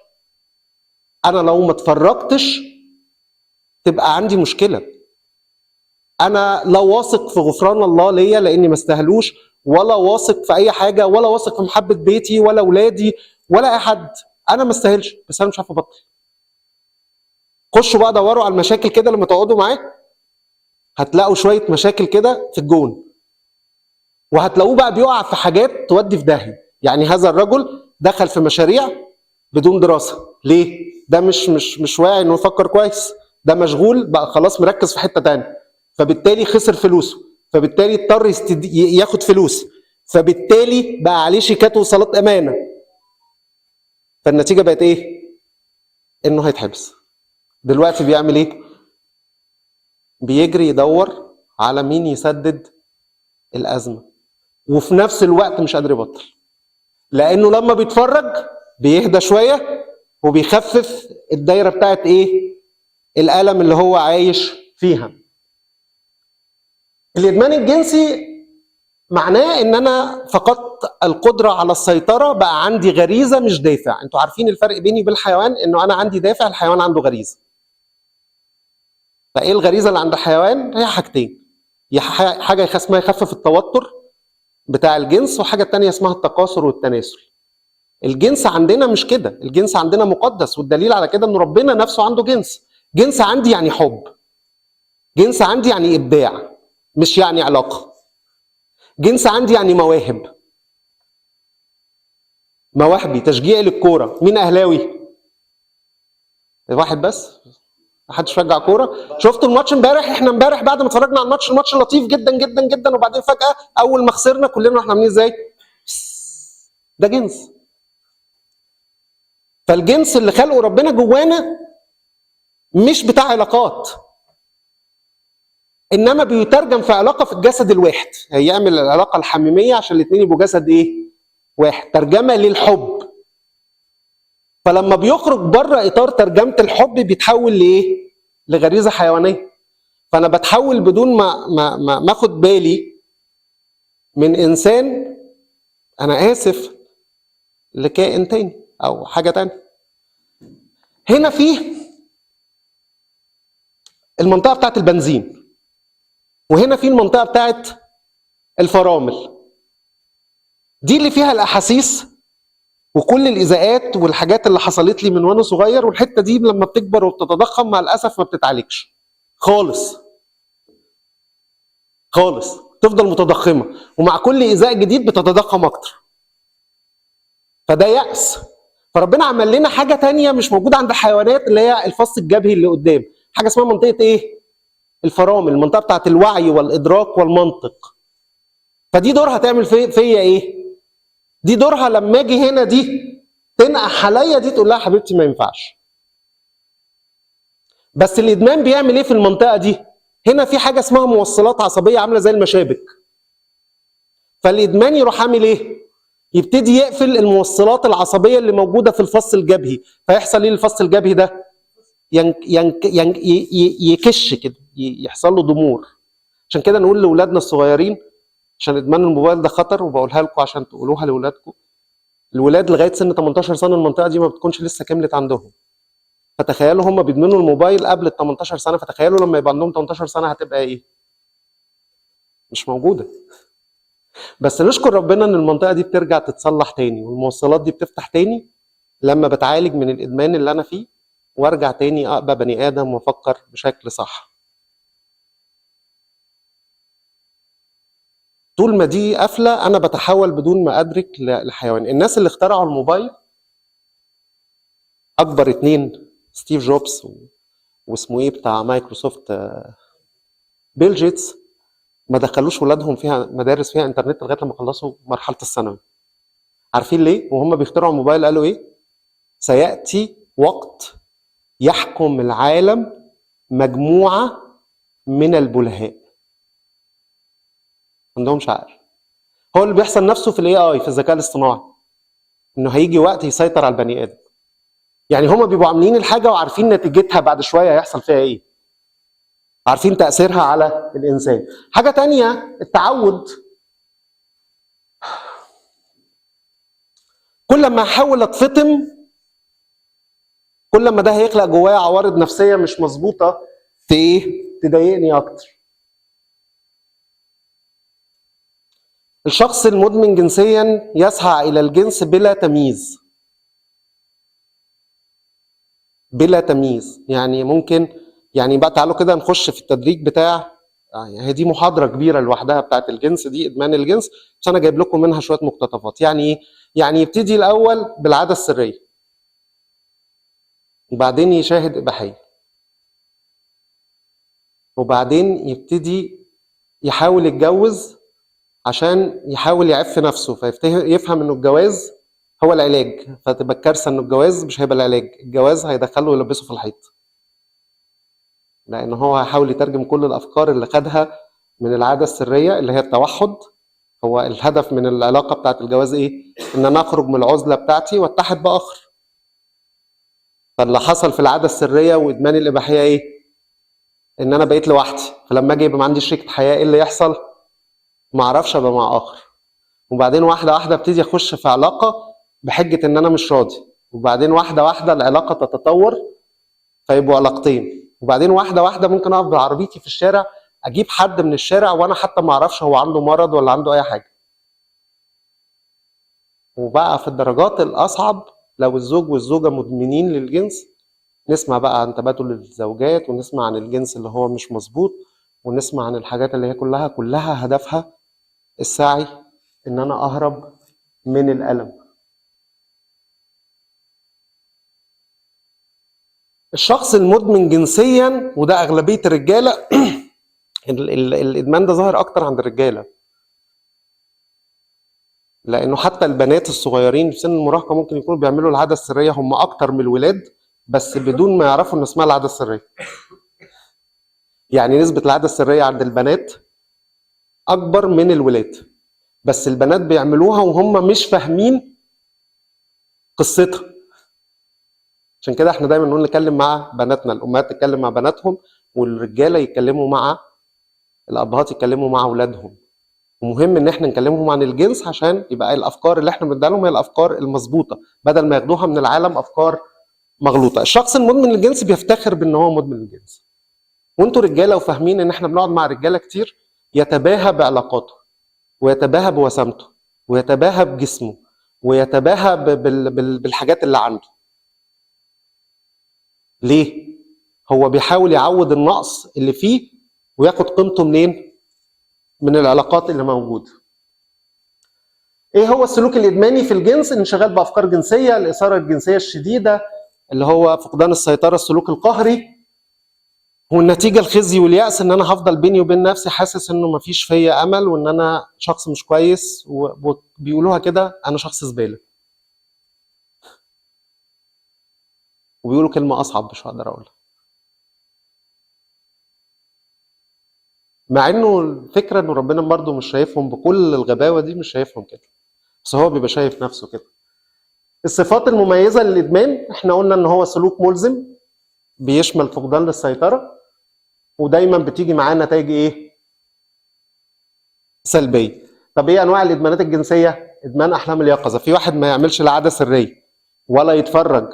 انا لو ما اتفرجتش تبقى عندي مشكله. انا لا واثق في غفران الله ليا لاني ما استاهلوش، ولا واثق في اي حاجه، ولا واثق في محبه بيتي ولا اولادي ولا اي حد. انا ما استاهلش، بس انا مش عارف ابطل. خشوا بقى دوروا على المشاكل كده لما تقعدوا معاه، هتلاقوا شويه مشاكل كده في الجون، وهتلاقوه بقى بيقع في حاجات تودي في داهيه. يعني هذا الرجل دخل في مشاريع بدون دراسه. ليه؟ ده مش واعي انه يفكر كويس، ده مشغول بقى خلاص مركز في حته تانيه، فبالتالي خسر فلوسه، فبالتالي اضطر ياخد فلوس، فبالتالي بقى عليه شيكات وصلات امانه. فالنتيجه بقت ايه؟ انه هيتحبس. دلوقتي بيعمل ايه؟ بيجري يدور على مين يسدد الازمه، وفي نفس الوقت مش قادر يبطل، لانه لما بيتفرج بيهدى شويه وبيخفف الدايره بتاعت ايه؟ الالم اللي هو عايش فيها. الادمان الجنسي معناه ان انا فقدت القدره على السيطره، بقى عندي غريزه مش دافع. انتوا عارفين الفرق بيني وبين الحيوان؟ انه انا عندي دافع، الحيوان عنده غريزه. فايه الغريزه اللي عند الحيوان؟ هي حاجتين، هي حاجه اسمها يخفف التوتر بتاع الجنس، وحاجه تانية اسمها التكاثر والتناسل. الجنس عندنا مش كده، الجنس عندنا مقدس، والدليل على كده ان ربنا نفسه عنده جنس. جنس عندي يعني حب، جنس عندي يعني ابداع، مش يعني علاقه. جنس عندي يعني مواهب، مواهبي تشجيع للكوره. مين اهلاوي؟ واحد بس، محدش شجع كوره. شفتوا الماتش امبارح؟ احنا امبارح بعد ما اتفرجنا على الماتش، الماتش لطيف جدا جدا جدا، وبعدين فجاه اول ما خسرنا كلنا احنا عاملين ازاي؟ ده جنس. فالجنس اللي خلقه ربنا جوانا مش بتاع علاقات، انما بيترجم في علاقه في الجسد الواحد. هيعمل العلاقه الحميميه عشان الاثنين يبقوا جسد ايه؟ واحد، ترجمه للحب. فلما بيخرج بره اطار ترجمه الحب بيتحول لايه؟ لغريزه حيوانيه. فانا بتحول بدون ما اخد بالي من انسان، انا اسف، لكائن تاني او حاجه تانية. هنا في المنطقه بتاعت البنزين، وهنا في المنطقه بتاعت الفرامل. دي اللي فيها الاحاسيس وكل الايذاءات والحاجات اللي حصلت لي من وانا صغير. والحته دي لما بتكبر وبتتضخم مع الاسف ما بتتعالجش خالص خالص، تفضل متضخمه، ومع كل ايذاء جديد بتتضخم اكتر. فده يأس. فربنا عمل لنا حاجه تانية مش موجوده عند الحيوانات، اللي هي الفص الجبهي اللي قدام، حاجه اسمها منطقه ايه؟ الفرامل، المنطقه بتاعت الوعي والادراك والمنطق. فدي دورها تعمل فيا ايه؟ دي دورها لما اجي هنا دي تنقح عليا، دي تقول لها حبيبتي ما ينفعش. بس الادمان بيعمل ايه في المنطقه دي؟ هنا في حاجه اسمها موصلات عصبيه عامله زي المشابك. فالادمان يروح عامل ايه؟ يبتدي يقفل الموصلات العصبيه اللي موجوده في الفص الجبهي، فيحصل ايه الفص الجبهي ده؟ يكش كده، يحصل له ضمور. عشان كده نقول لاولادنا الصغيرين، عشان ادمان الموبايل ده خطر، وبقولها لكم عشان تقولوها لاولادكم. الولاد لغايه سن 18 سنه المنطقه دي ما بتكونش لسه كملت عندهم. فتخيلوا هم بيدمنوا الموبايل قبل ال 18 سنه، فتخيلوا لما يبقى عندهم 18 سنه هتبقى ايه؟ مش موجوده. بس نشكر ربنا ان المنطقه دي بترجع تتصلح تاني، والموصلات دي بتفتح تاني لما بتعالج من الادمان اللي انا فيه، وارجع تاني ابقى بني ادم وافكر بشكل صح. طول ما دي قافله انا بتحول بدون ما ادرك لحيوان. الناس اللي اخترعوا الموبايل اكبر اتنين، ستيف جوبز واسمه ايه بتاع مايكروسوفت، بيل جيتس، ما دخلوش ولادهم فيها مدارس فيها انترنت لغايه لما خلصوا مرحله الثانوي. عارفين ليه؟ وهم بيخترعوا الموبايل قالوا ايه؟ سياتي وقت يحكم العالم مجموعه من البلهاء. ما عندهمش عقل. هو اللي بيحصل نفسه في الاي اي، في الذكاء الاصطناعي، انه هيجي وقت يسيطر على البني ادم. يعني هم بيبقوا عاملين الحاجه وعارفين نتيجتها بعد شويه هيحصل فيها ايه، عارفين تاثيرها على الانسان. حاجه تانية، التعود. كل ما احاول اتفطم، كل ما ده هيخلق جوايا عوارض نفسيه مش مظبوطه تضايقني اكتر. الشخص المدمن جنسيا يسعى الى الجنس بلا تمييز. بلا تمييز يعني ممكن، يعني بقى تعالوا كده نخش في التدريج بتاع، يعني هي دي محاضره كبيره لوحدها بتاعت الجنس دي، ادمان الجنس، بس انا جايب لكم منها شويه مقتطفات. يعني ايه؟ يعني يبتدي الاول بالعاده السريه، وبعدين يشاهد اباحيه، وبعدين يبتدي يحاول يتجوز عشان يحاول يعف نفسه، فيفهم انه الجواز هو العلاج، فتبقى الكارثه انه الجواز مش هيبقى العلاج، الجواز هيدخله ويلبسه في الحيط. لان هو هيحاول يترجم كل الافكار اللي خدها من العاده السريه اللي هي التوحد. هو الهدف من العلاقه بتاعت الجواز ايه؟ ان انا اخرج من العزله بتاعتي واتحد باخر. فاللي حصل في العاده السريه وادمان الاباحيه ايه؟ ان انا بقيت لوحدي، فلما اجي يبقى ما عنديش شريكه حياه ايه اللي يحصل؟ ما اعرفش ابقى مع اخر. وبعدين واحده واحده ابتدي اخش في علاقه بحجه ان انا مش راضي، وبعدين واحده واحده العلاقه تتطور فيبقوا علاقتين، وبعدين واحده واحده ممكن اقف بعربيتي في الشارع اجيب حد من الشارع وانا حتى ما اعرفش هو عنده مرض ولا عنده اي حاجه. وبقى في الدرجات الاصعب لو الزوج والزوجه مدمنين للجنس، نسمع بقى عن تبادل الزوجات، ونسمع عن الجنس اللي هو مش مظبوط، ونسمع عن الحاجات اللي هي كلها هدفها السعي ان انا اهرب من الالم. الشخص المدمن جنسيا، وده اغلبيه الرجاله الادمان ده ظاهر اكتر عند الرجاله، لانه حتى البنات الصغيرين في سن المراهقه ممكن يكونوا بيعملوا العاده السريه هم اكتر من الولاد، بس بدون ما يعرفوا ان اسمها العاده السريه. يعني نسبه العاده السريه عند البنات اكبر من الولاد، بس البنات بيعملوها وهم مش فاهمين قصتها. عشان كده احنا دايما نقول نتكلم مع بناتنا، الامهات تتكلم مع بناتهم، والرجاله يتكلموا مع الابهات، يتكلموا مع اولادهم. ومهم ان احنا نكلمهم عن الجنس عشان يبقى الافكار اللي احنا بنديها لهم هي الافكار المظبوطه، بدل ما ياخدوها من العالم افكار مغلوطه. الشخص المدمن للجنس بيفتخر بان هو مدمن للجنس. وانتوا رجاله وفاهمين ان احنا بنقعد مع رجاله كتير يتباهى بعلاقاته، ويتباهى بوسامته، ويتباهى بجسمه، ويتباهى بالحاجات اللي عنده. ليه؟ هو بيحاول يعوض النقص اللي فيه وياخد قيمته منين؟ من العلاقات اللي موجوده. ايه هو السلوك الادماني في الجنس؟ الانشغال بافكار جنسيه، الاثاره الجنسيه الشديده اللي هو فقدان السيطره، السلوك القهري، والنتيجه الخزي واليأس، ان انا هفضل بيني وبين نفسي حاسس انه مفيش فيا امل، وان انا شخص مش كويس، وبيقولوها كده انا شخص زباله. وبيقولوا كلمه اصعب مش هقدر اقولها، مع انه الفكره انه ربنا برضه مش شايفهم بكل الغباوه دي، مش شايفهم كده، بس هو بيبقى شايف نفسه كده. الصفات المميزه للادمان احنا قلنا ان هو سلوك ملزم بيشمل فقدان للسيطره، ودايما بتيجي معاه نتائج ايه؟ سلبيه. طب ايه انواع الادمانات الجنسيه؟ ادمان احلام اليقظه. في واحد ما يعملش لا عاده سريه ولا يتفرج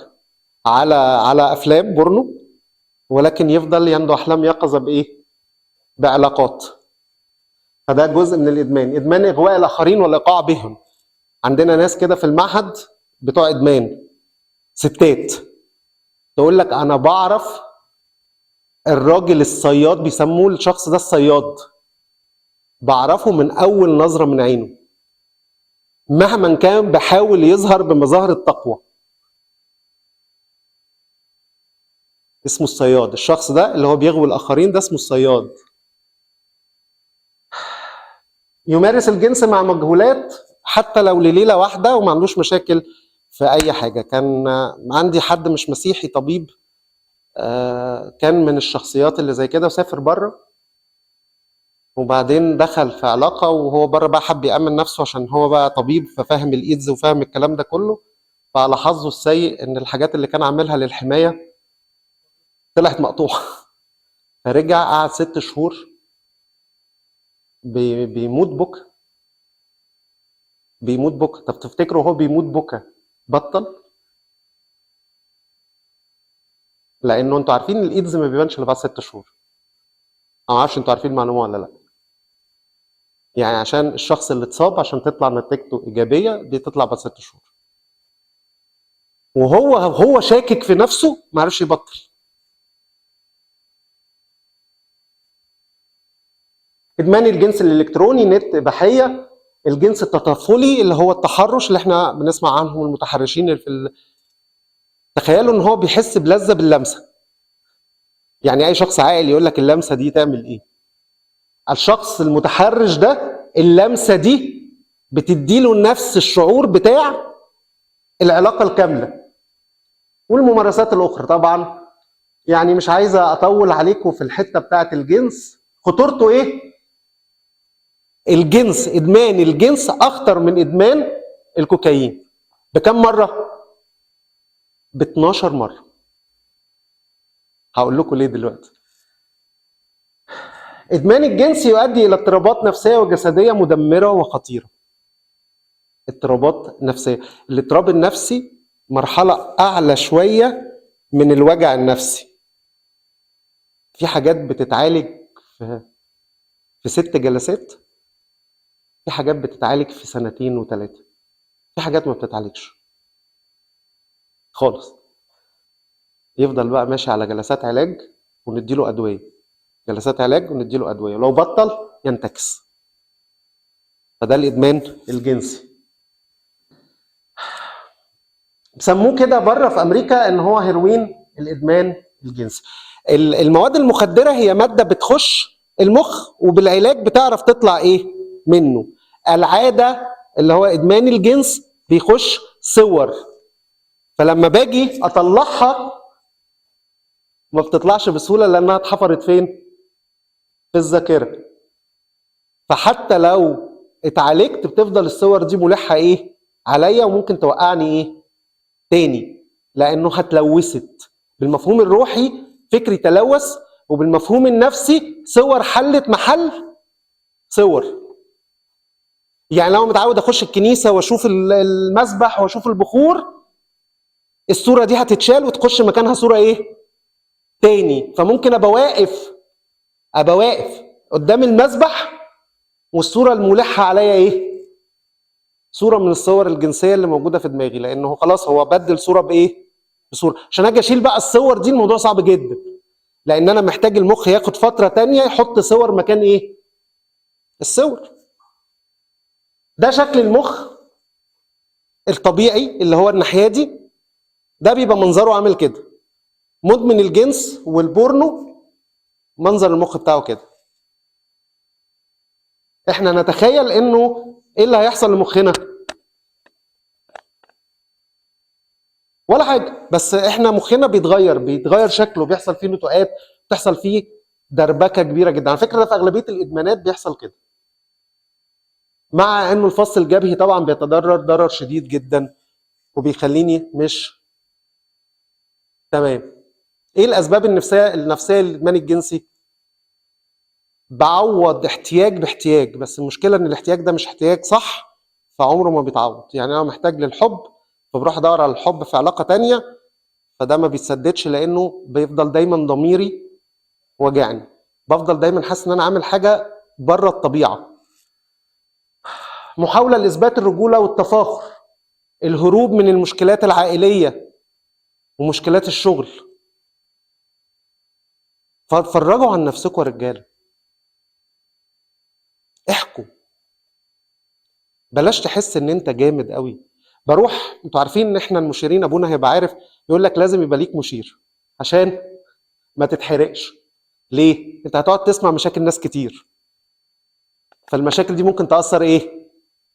على افلام بورنو، ولكن يفضل عنده احلام يقظه بايه؟ بعلاقات. فده جزء من الادمان. ادمان اغواء الاخرين والايقاع بهم. عندنا ناس كده في المعهد بتوع ادمان، ستات تقول لك انا بعرف الراجل الصياد، بيسموه الشخص ده الصياد، بعرفه من اول نظره من عينه، مهما كان بحاول يظهر بمظاهر التقوى. اسمه الصياد. الشخص ده اللي هو بيغوي الاخرين ده اسمه الصياد. يمارس الجنس مع مجهولات حتى لو لليله واحده وما عندوش مشاكل في اي حاجه. كان عندي حد مش مسيحي طبيب، كان من الشخصيات اللي زي كده وسافر بره، وبعدين دخل في علاقه وهو بره بقى حب يامن نفسه عشان هو بقى طبيب ففاهم الايدز وفاهم الكلام ده كله. فعلى حظه السيء ان الحاجات اللي كان عاملها للحمايه طلعت مقطوعه. فرجع قعد 6 شهور بيموت بكى، بيموت بكى. طب تفتكروا هو بيموت بكى بطل؟ لانه انتوا عارفين الايدز ما بيبانش الا بعد 6 شهور. انا ما اعرفش انتوا عارفين المعلومه ولا لا. يعني عشان الشخص اللي اتصاب عشان تطلع نتيجته ايجابيه دي تطلع بعد 6 شهور. وهو شاكك في نفسه ما عرفش يبطل. ادمان الجنس الالكتروني، نت اباحيه، الجنس التطفلي اللي هو التحرش اللي احنا بنسمع عنهم المتحرشين اللي تخيلوا ان هو بيحس بلذه باللمسه. يعني اي شخص عاقل يقول لك اللمسه دي تعمل ايه؟ الشخص المتحرش ده اللمسه دي بتديله نفس الشعور بتاع العلاقه الكامله. والممارسات الاخرى طبعا يعني مش عايزه اطول عليكم في الحته بتاعه الجنس. خطورته ايه؟ الجنس، ادمان الجنس اخطر من ادمان الكوكايين. بكم مره؟ ب 12 مره. هقول لكم ليه دلوقتي. ادمان الجنس يؤدي الى اضطرابات نفسيه وجسديه مدمره وخطيره. اضطرابات نفسيه. الاضطراب النفسي مرحله اعلى شويه من الوجع النفسي. في حاجات بتتعالج في 6 جلسات، في حاجات بتتعالج في 2 و3، في حاجات ما بتتعالجش خالص. يفضل بقى ماشي على جلسات علاج ونديله ادويه، جلسات علاج ونديله ادويه، ولو بطل ينتكس. فده الادمان الجنسي. بيسموه كده بره في امريكا ان هو هيروين الادمان الجنسي. المواد المخدره هي ماده بتخش المخ وبالعلاج بتعرف تطلع ايه منه. العاده اللي هو ادمان الجنس بيخش صور، فلما باجي اطلعها ما بتطلعش بسهوله لانها اتحفرت فين؟ في الذاكره. فحتى لو اتعالجت بتفضل الصور دي ملحه ايه عليا، وممكن توقعني ايه تاني، لانه هتلوثت. بالمفهوم الروحي فكري تلوث، وبالمفهوم النفسي صور حلت محل صور. يعني لو متعود اخش الكنيسه واشوف المسبح واشوف البخور، الصوره دي هتتشال وتخش مكانها صوره ايه تاني. فممكن ابقى واقف قدام المسبح والصوره الملحه عليا ايه؟ صوره من الصور الجنسيه اللي موجوده في دماغي، لانه خلاص هو بدل صوره بايه؟ بصوره. عشان اجي اشيل بقى الصور دي الموضوع صعب جدا، لان انا محتاج المخ ياخد فتره تانية يحط صور مكان ايه؟ الصور. ده شكل المخ الطبيعي اللي هو الناحيه دي، ده بيبقى منظره عامل كده. مدمن الجنس والبورنو منظر المخ بتاعه كده. احنا نتخيل انه ايه اللي هيحصل لمخنا؟ ولا حاجه، بس احنا مخنا بيتغير شكله، بيحصل فيه نتوءات، بتحصل فيه دربكه كبيره جدا. على فكره ده في اغلبيه الادمانات بيحصل كده، مع انه الفص الجبهي طبعا بيتضرر ضرر شديد جدا وبيخليني مش تمام. ايه الاسباب النفسيه للادمان الجنسي؟ بعوض احتياج باحتياج، بس المشكله ان الاحتياج ده مش احتياج صح، فعمره ما بيتعوض. يعني انا محتاج للحب فبروح ادور على الحب في علاقه تانية، فده ما بيتسددش لانه بيفضل دايما ضميري وجعني، بفضل دايما حاسس ان انا عامل حاجه بره الطبيعه. محاوله لاثبات الرجوله والتفاخر، الهروب من المشكلات العائليه ومشكلات الشغل. فاتفرجوا عن نفسكم يا رجاله، احكوا، بلاش تحس ان انت جامد قوي. بروح، انتوا عارفين ان احنا المشيرين، ابونا هيبقى عارف، يقول لك لازم يبقى ليك مشير عشان ما تتحرقش. ليه؟ انت هتقعد تسمع مشاكل ناس كتير، فالمشاكل دي ممكن تأثر ايه؟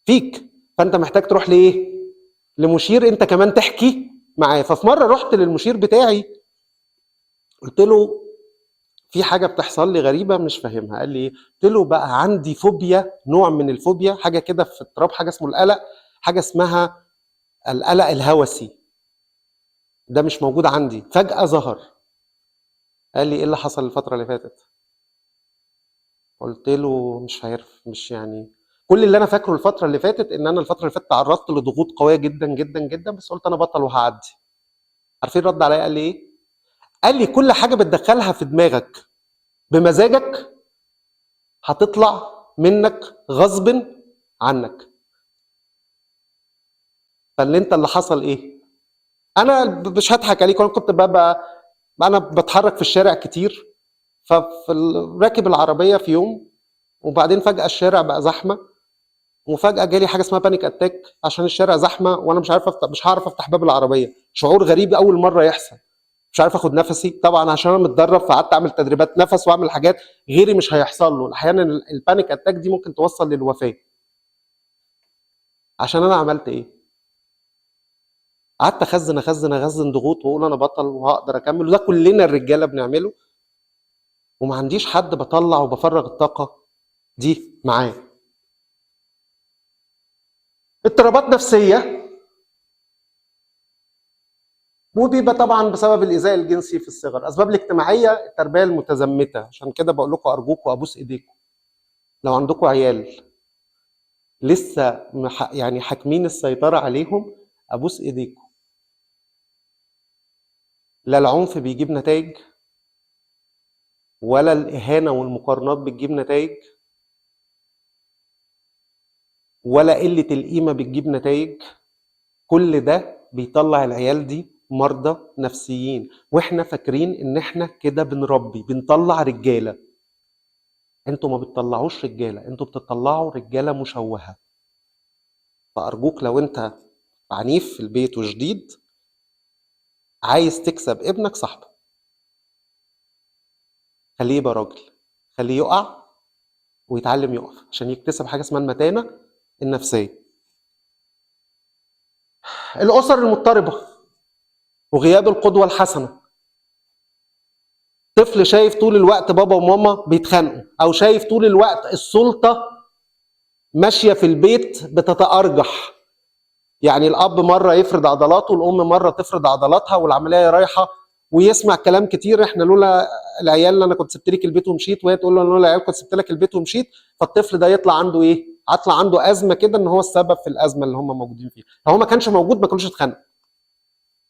فيك. فانت محتاج تروح لايه؟ لمشير انت كمان تحكي معاه. ففي مره رحت للمشير بتاعي، قلت له في حاجه بتحصل لي غريبه مش فاهمها. قال لي ايه؟ قلت له بقى عندي فوبيا، نوع من الفوبيا، حاجه كده في اضطراب، حاجه اسمه القلق، حاجه اسمها القلق الهوسي، ده مش موجود عندي، فجاه ظهر. قال لي ايه اللي حصل الفتره اللي فاتت؟ قلت له مش عارف، مش يعني كل اللي انا فاكره الفتره اللي فاتت ان انا الفتره اللي فاتت تعرضت لضغوط قويه جدا جدا جدا، بس قلت انا بطل وهعدي. عارفين رد عليا قال لي ايه؟ قال لي كل حاجه بتدخلها في دماغك بمزاجك هتطلع منك غصب عنك. فاللي انت اللي حصل ايه؟ انا مش هضحك عليك، انا كنت ببقى انا بتحرك في الشارع كتير، راكب العربيه في يوم، وبعدين فجاه الشارع بقى زحمه، وفجاه جالي حاجه اسمها بانيك اتاك عشان الشارع زحمه وانا مش عارف افتح، مش هعرف افتح باب العربيه. شعور غريب اول مره يحصل، مش عارف اخد نفسي طبعا عشان انا متدرب، فقعدت اعمل تدريبات نفس واعمل حاجات غيري مش هيحصل له. احيانا البانيك اتاك دي ممكن توصل للوفاه. عشان انا عملت ايه؟ قعدت اخزن ضغوط واقول انا بطل وهقدر اكمل، وده كلنا الرجاله بنعمله، وما عنديش حد بطلع وبفرغ الطاقه دي معاه. اضطرابات نفسيه، وبيبقى طبعا بسبب الايذاء الجنسي في الصغر. اسباب الاجتماعيه، التربيه المتزمته. عشان كده بقول لكم ارجوكم ابوس ايديكم، لو عندكم عيال لسه يعني حاكمين السيطره عليهم، ابوس ايديكم. لا العنف بيجيب نتائج، ولا الاهانه والمقارنات بتجيب نتائج، ولا قله القيمه بتجيب نتائج. كل ده بيطلع العيال دي مرضى نفسيين، واحنا فاكرين ان احنا كده بنربي بنطلع رجاله. انتوا ما بتطلعوش رجاله، انتوا بتطلعوا رجاله مشوهه. فارجوك لو انت عنيف في البيت وشديد، عايز تكسب ابنك صاحبه، خليه يبقى راجل، خليه يقع ويتعلم يقف عشان يكتسب حاجه اسمها المتانه النفسيه. الاسر المضطربه وغياب القدوه الحسنه. طفل شايف طول الوقت بابا وماما بيتخانقوا، او شايف طول الوقت السلطه ماشيه في البيت بتتارجح، يعني الاب مره يفرض عضلاته، الام مره تفرض عضلاتها، والعمليه رايحه، ويسمع كلام كتير، احنا لولا العيال انا كنت سبت لك البيت ومشيت، وهي تقول له لولا العيال كنت سبت لك البيت ومشيت. فالطفل ده يطلع عنده ايه؟ يطلع عنده ازمه كده ان هو السبب في الازمه اللي هم موجودين فيها. لو هو ما كانش موجود ما كانوش اتخانقوا.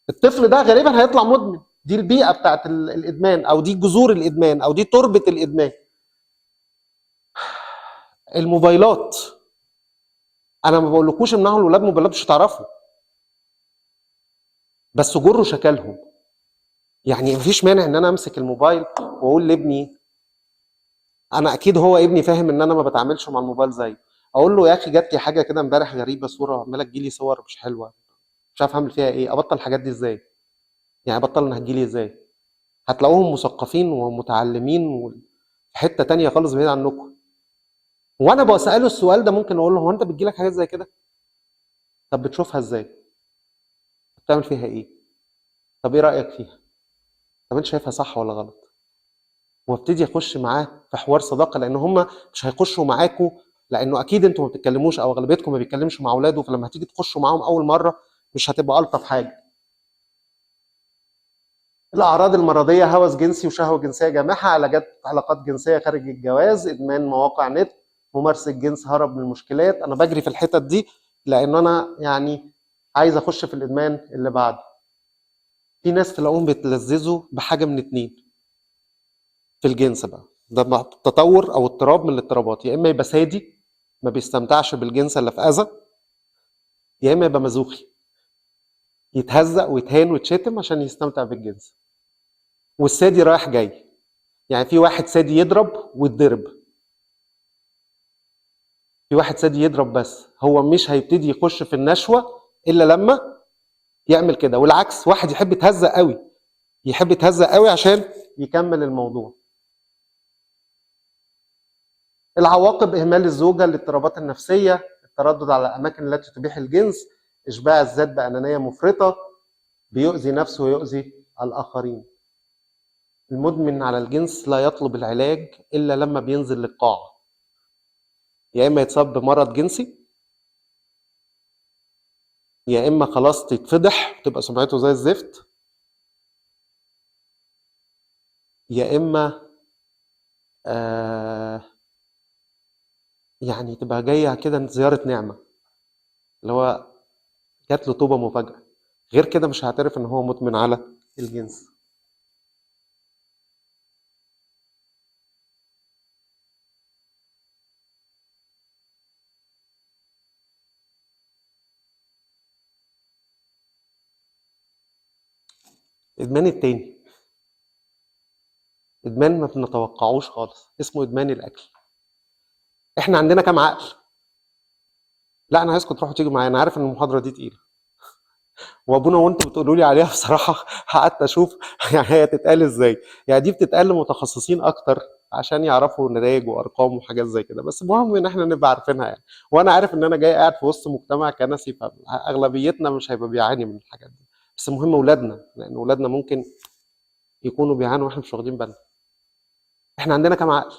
الطفل ده غالبا هيطلع مدمن. دي البيئه بتاعت الادمان، او دي جذور الادمان، او دي تربه الادمان. الموبايلات، انا ما بقولكوش امنعوا الولاد موبايلات مش هتعرفوا، بس جروا شكلهم. يعني مفيش مانع ان انا امسك الموبايل واقول لابني، انا اكيد هو ابني فاهم ان انا ما بتعاملش مع الموبايل زي، اقول له يا اخي جات لي حاجه كده امبارح غريبه، صوره عماله تجيلي صور مش حلوه، مش عارف اعمل فيها ايه، ابطل الحاجات دي ازاي؟ يعني ابطل انها تجيلي ازاي؟ هتلاقوهم مثقفين ومتعلمين في حته تانية خالص بعيد عنكم. وانا بساله السؤال ده ممكن اقول له هو انت بتجيلك حاجات زي كده؟ طب بتشوفها ازاي؟ بتعمل فيها ايه؟ طب ايه رايك فيها؟ طب انت شايفها صح ولا غلط؟ وابتدي اخش معاه في حوار صداقه، لان هم مش هيخشوا معاكوا، لانه اكيد انتوا ما بتتكلموش او اغلبيتكم ما بيتكلمش مع اولاده، فلما هتيجي تخشوا معاهم اول مره مش هتبقى الطف حاجه. الاعراض المرضيه: هوس جنسي وشهوه جنسيه جامحه، علاقات جنسيه خارج الجواز، ادمان مواقع نت، ممارسه جنس، هرب من المشكلات. انا بجري في الحتت دي لان انا يعني عايز اخش في الادمان اللي بعده. في ناس تلاقوهم بيتلذذوا بحاجه من اتنين في الجنس بقى، ده تطور او اضطراب من الاضطرابات: يا اما يبقى سادي ما بيستمتعش بالجنس الا في اذى، يا اما يبقى مزوخي يتهزق ويتهان ويتشتم عشان يستمتع بالجنس. والسادي رايح جاي، يعني في واحد سادي يضرب ويتضرب، في واحد سادي يضرب بس هو مش هيبتدي يخش في النشوه الا لما يعمل كده، والعكس واحد يحب يتهزق قوي، يحب يتهزق قوي عشان يكمل الموضوع. العواقب: اهمال الزوجه، الاضطرابات النفسيه، التردد على الاماكن التي تبيح الجنس، اشباع الذات بانانيه مفرطه، بيؤذي نفسه ويؤذي الاخرين. المدمن على الجنس لا يطلب العلاج الا لما بينزل للقاع، يا اما يتصاب بمرض جنسي، يا اما خلاص تتفضح وتبقى سمعته زي الزفت، يا اما يعني تبقى جايه كده زياره نعمه، اللي هو جات له توبه مفاجاه. غير كده مش هعترف ان هو مدمن على الجنس. الادمان التاني ادمان ما بنتوقعوش خالص، اسمه ادمان الاكل. احنا عندنا كام عقل؟ لا انا عايزكم تروحوا تيجوا معايا، انا عارف ان المحاضره دي تقيله وابونا وانتوا بتقولوا لي عليها بصراحه قعدت اشوف يعني هي تتقال ازاي. يعني دي بتتقال لمتخصصين اكتر عشان يعرفوا نتائج وارقام وحاجات زي كده، بس المهم ان احنا نبقى عارفينها يعني. وانا عارف ان انا جاي قاعد في وسط مجتمع كنسي، فاغلبيتنا مش هيبقى بيعاني من الحاجات دي، بس المهم اولادنا، لان اولادنا ممكن يكونوا بيعانوا واحنا مش واخدين بالنا. احنا عندنا كام عقل؟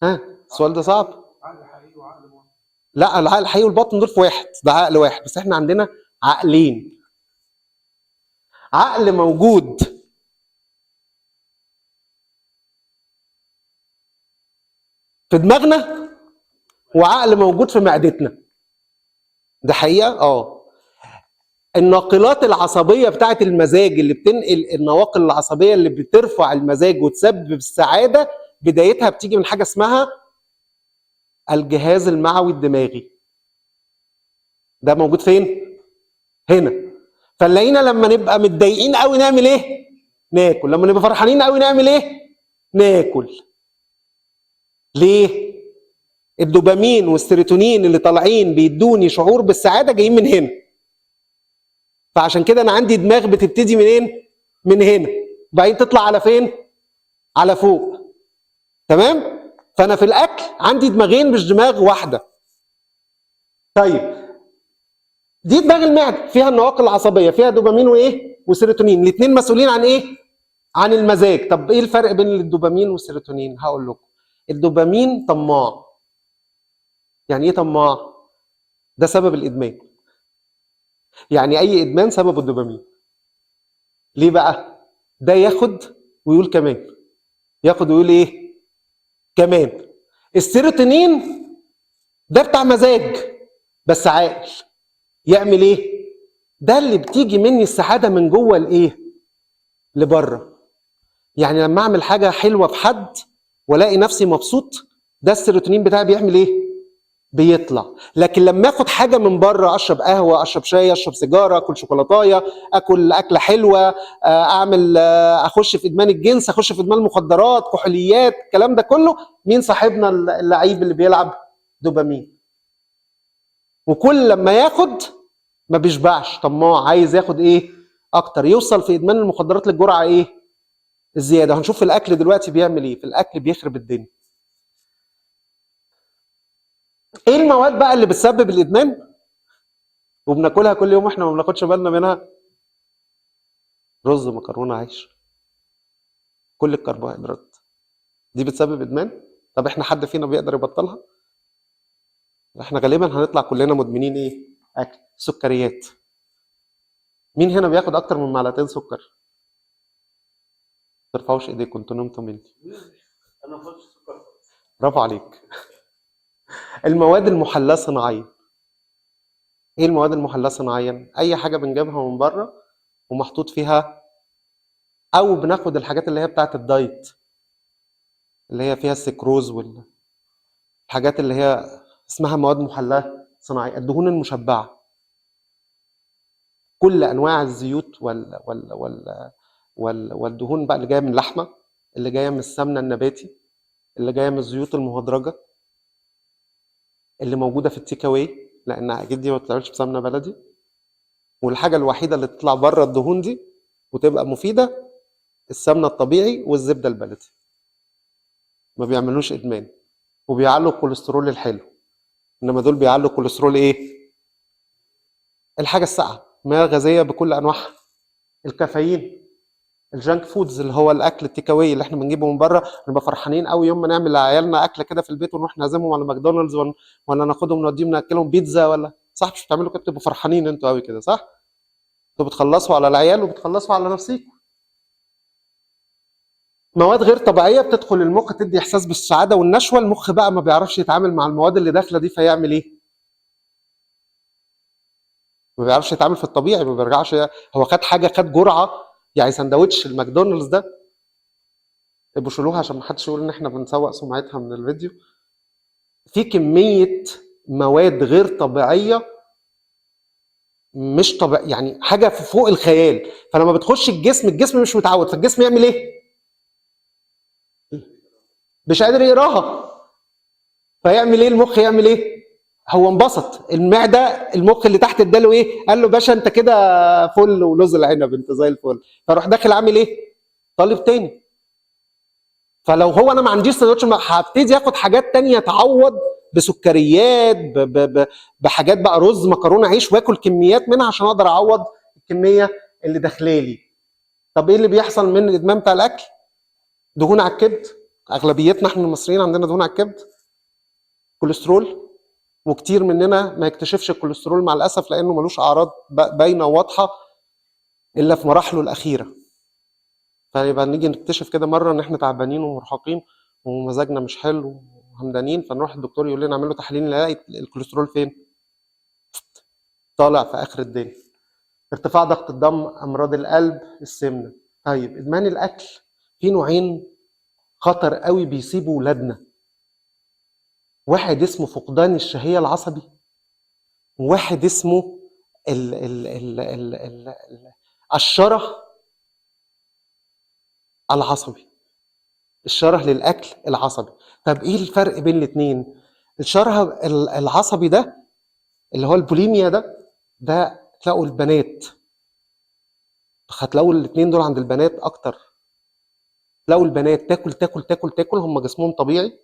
ها السؤال ده صعب؟ عقل حقيقي وعقل باطن. لا العقل الحقيقي والباطن دول في واحد، ده عقل واحد، بس احنا عندنا عقلين. عقل موجود في دماغنا وعقل موجود في معدتنا. ده حقيقه. الناقلات العصبيه بتاعه المزاج اللي بتنقل النواقل العصبيه اللي بترفع المزاج وتسبب السعاده، بدايتها بتيجي من حاجه اسمها الجهاز المعوي الدماغي. ده موجود فين؟ هنا. فنلاقينا لما نبقى متضايقين قوي نعمل ايه؟ ناكل. لما نبقى فرحانين قوي نعمل ايه؟ ناكل. ليه؟ الدوبامين والسيروتونين اللي طالعين بيدوني شعور بالسعاده جايين من هنا. فعشان كده انا عندي دماغ بتبتدي منين؟ من هنا، وبعدين تطلع على فين؟ على فوق. تمام؟ فانا في الاكل عندي دماغين مش دماغ واحده. طيب دي دماغ المعده فيها النواقل العصبيه، فيها دوبامين وايه؟ وسيروتونين، الاثنين مسؤولين عن ايه؟ عن المزاج. طب ايه الفرق بين الدوبامين والسيروتونين؟ هقول لكم. الدوبامين طماع. يعني ايه طماع؟ ده سبب الادمان. يعني اي ادمان سببه الدوبامين. ليه بقى؟ ده ياخد ويقول كمان، ياخد ويقول ايه؟ كمان. السيروتونين ده بتاع مزاج بس عاقل. يعمل ايه؟ ده اللي بتيجي مني السعاده من جوه الايه؟ لبره. يعني لما اعمل حاجه حلوه في حد والاقي نفسي مبسوط، ده السيروتونين بتاعي بيعمل ايه؟ بيطلع. لكن لما اخد حاجه من بره، اشرب قهوه، اشرب شاي، اشرب سيجاره، اكل شوكولاتايه، اكل اكله حلوه، اعمل اخش في ادمان الجنس، اخش في ادمان المخدرات، كحوليات، الكلام ده كله، مين صاحبنا اللعيب اللي بيلعب؟ دوبامين. وكل لما ياخد ما بيشبعش، طماع، عايز ياخد ايه؟ اكتر. يوصل في ادمان المخدرات للجرعه ايه؟ الزياده. هنشوف في الاكل دلوقتي بيعمل ايه. في الاكل بيخرب الدنيا. ايه المواد بقى اللي بتسبب الادمان وبناكلها كل يوم واحنا ما بناخدش بالنا منها؟ رز، مكرونه، عيش. كل الكربوهيدرات دي بتسبب ادمان. طب احنا حد فينا بيقدر يبطلها؟ احنا غالبا هنطلع كلنا مدمنين ايه؟ اكل. سكريات. مين هنا بياخد اكتر من معلقتين سكر؟ ما ترفعوش ايديكم، انتوا نمتوا مني. انا ما باخدش سكر. برافو عليك. المواد المحلاه صناعيا. ايه المواد المحلاه صناعيا؟ اي حاجه بنجيبها من بره ومحطوط فيها، او بناخد الحاجات اللي هي بتاعت الدايت اللي هي فيها السكروز والحاجات اللي هي اسمها مواد محلاه صناعيه. الدهون المشبعه، كل انواع الزيوت والدهون بقى اللي جايه من اللحمه، اللي جايه من السمنه النباتي، اللي جايه من الزيوت المهدرجه، اللي موجوده في التيك اواي لان اكيد دي ما بتتعملش بسمنه بلدي. والحاجه الوحيده اللي تطلع بره الدهون دي وتبقى مفيده السمنه الطبيعي والزبده البلدي. ما بيعملوش ادمان وبيعلوا الكوليسترول الحلو، انما دول بيعلوا الكوليسترول ايه؟ الحاجه الساقعه، مياه غازيه بكل انواعها، الكافيين، الجانك فودز اللي هو الاكل التيك اواي اللي احنا بنجيبه من بره. نبقى فرحانين قوي يوم ما نعمل لعيالنا اكله كده في البيت ونروح نعزمهم على ماكدونالدز ولا ناخدهم نوديهم ناكلهم بيتزا، ولا صح؟ مش بتعملوا كده؟ بتبقوا فرحانين انتوا قوي كده، صح؟ انتوا بتخلصوا على العيال وبتخلصوا على نفسيكم. مواد غير طبيعيه بتدخل المخ تدي احساس بالسعاده والنشوه. المخ بقى ما بيعرفش يتعامل مع المواد اللي داخله دي، فيعمل ايه؟ ما بيعرفش يتعامل في الطبيعي، ما بيرجعش. هو خد حاجه، خد جرعه، يعني سندوتش الماكدونالدز ده، ابقوا شيلوها عشان ما حدش يقول ان احنا بنسوق سمعتها من الفيديو. في كميه مواد غير طبيعيه، مش طبيعي، يعني حاجه فوق الخيال. فلما بتخش الجسم مش متعود، فالجسم يعمل ايه؟ مش قادر يقراها. فيعمل ايه المخ؟ يعمل ايه؟ هو انبسط. المعده، المخ اللي تحت اداله ايه؟ قال له باشا انت كده فل ولوز العنب، انت زي الفل. فروح داخل عامل ايه؟ طالب تاني. فلو هو انا ما عنديش سندوتش، هبتدي اخد حاجات تانية تعوض، بسكريات، بحاجات بقى، رز، مكرونه، عيش، واكل كميات منها عشان اقدر اعوض الكميه اللي داخلالي. طب ايه اللي بيحصل من الادمان بتاع الاكل؟ دهون على الكبد. اغلبيتنا احنا المصريين عندنا دهون على الكبد، كوليسترول. وكتير مننا ما يكتشفش الكوليسترول مع الاسف لانه ملوش اعراض باينه وواضحه الا في مراحله الاخيره. فيبقى نيجي نكتشف كده مره ان احنا تعبانين ومرهقين ومزاجنا مش حلو وهمدانين، فنروح الدكتور يقول لنا نعمل له تحليل نلاقي الكوليسترول فين؟ طالع في اخر الدنيا. ارتفاع ضغط الدم، امراض القلب، السمنه. طيب ادمان الاكل في نوعين خطر قوي بيسيبوا ولادنا. واحد اسمه فقدان الشهيه العصبي، وواحد اسمه ال ال ال ال ال ال الشره العصبي. الشره للاكل العصبي. طب ايه الفرق بين الاثنين؟ الشره العصبي ده اللي هو البوليميا ده تلاقوا البنات، هتلاقوا الاثنين دول عند البنات اكتر. تلاقوا البنات تاكل تاكل تاكل تاكل، هم جسمهم طبيعي،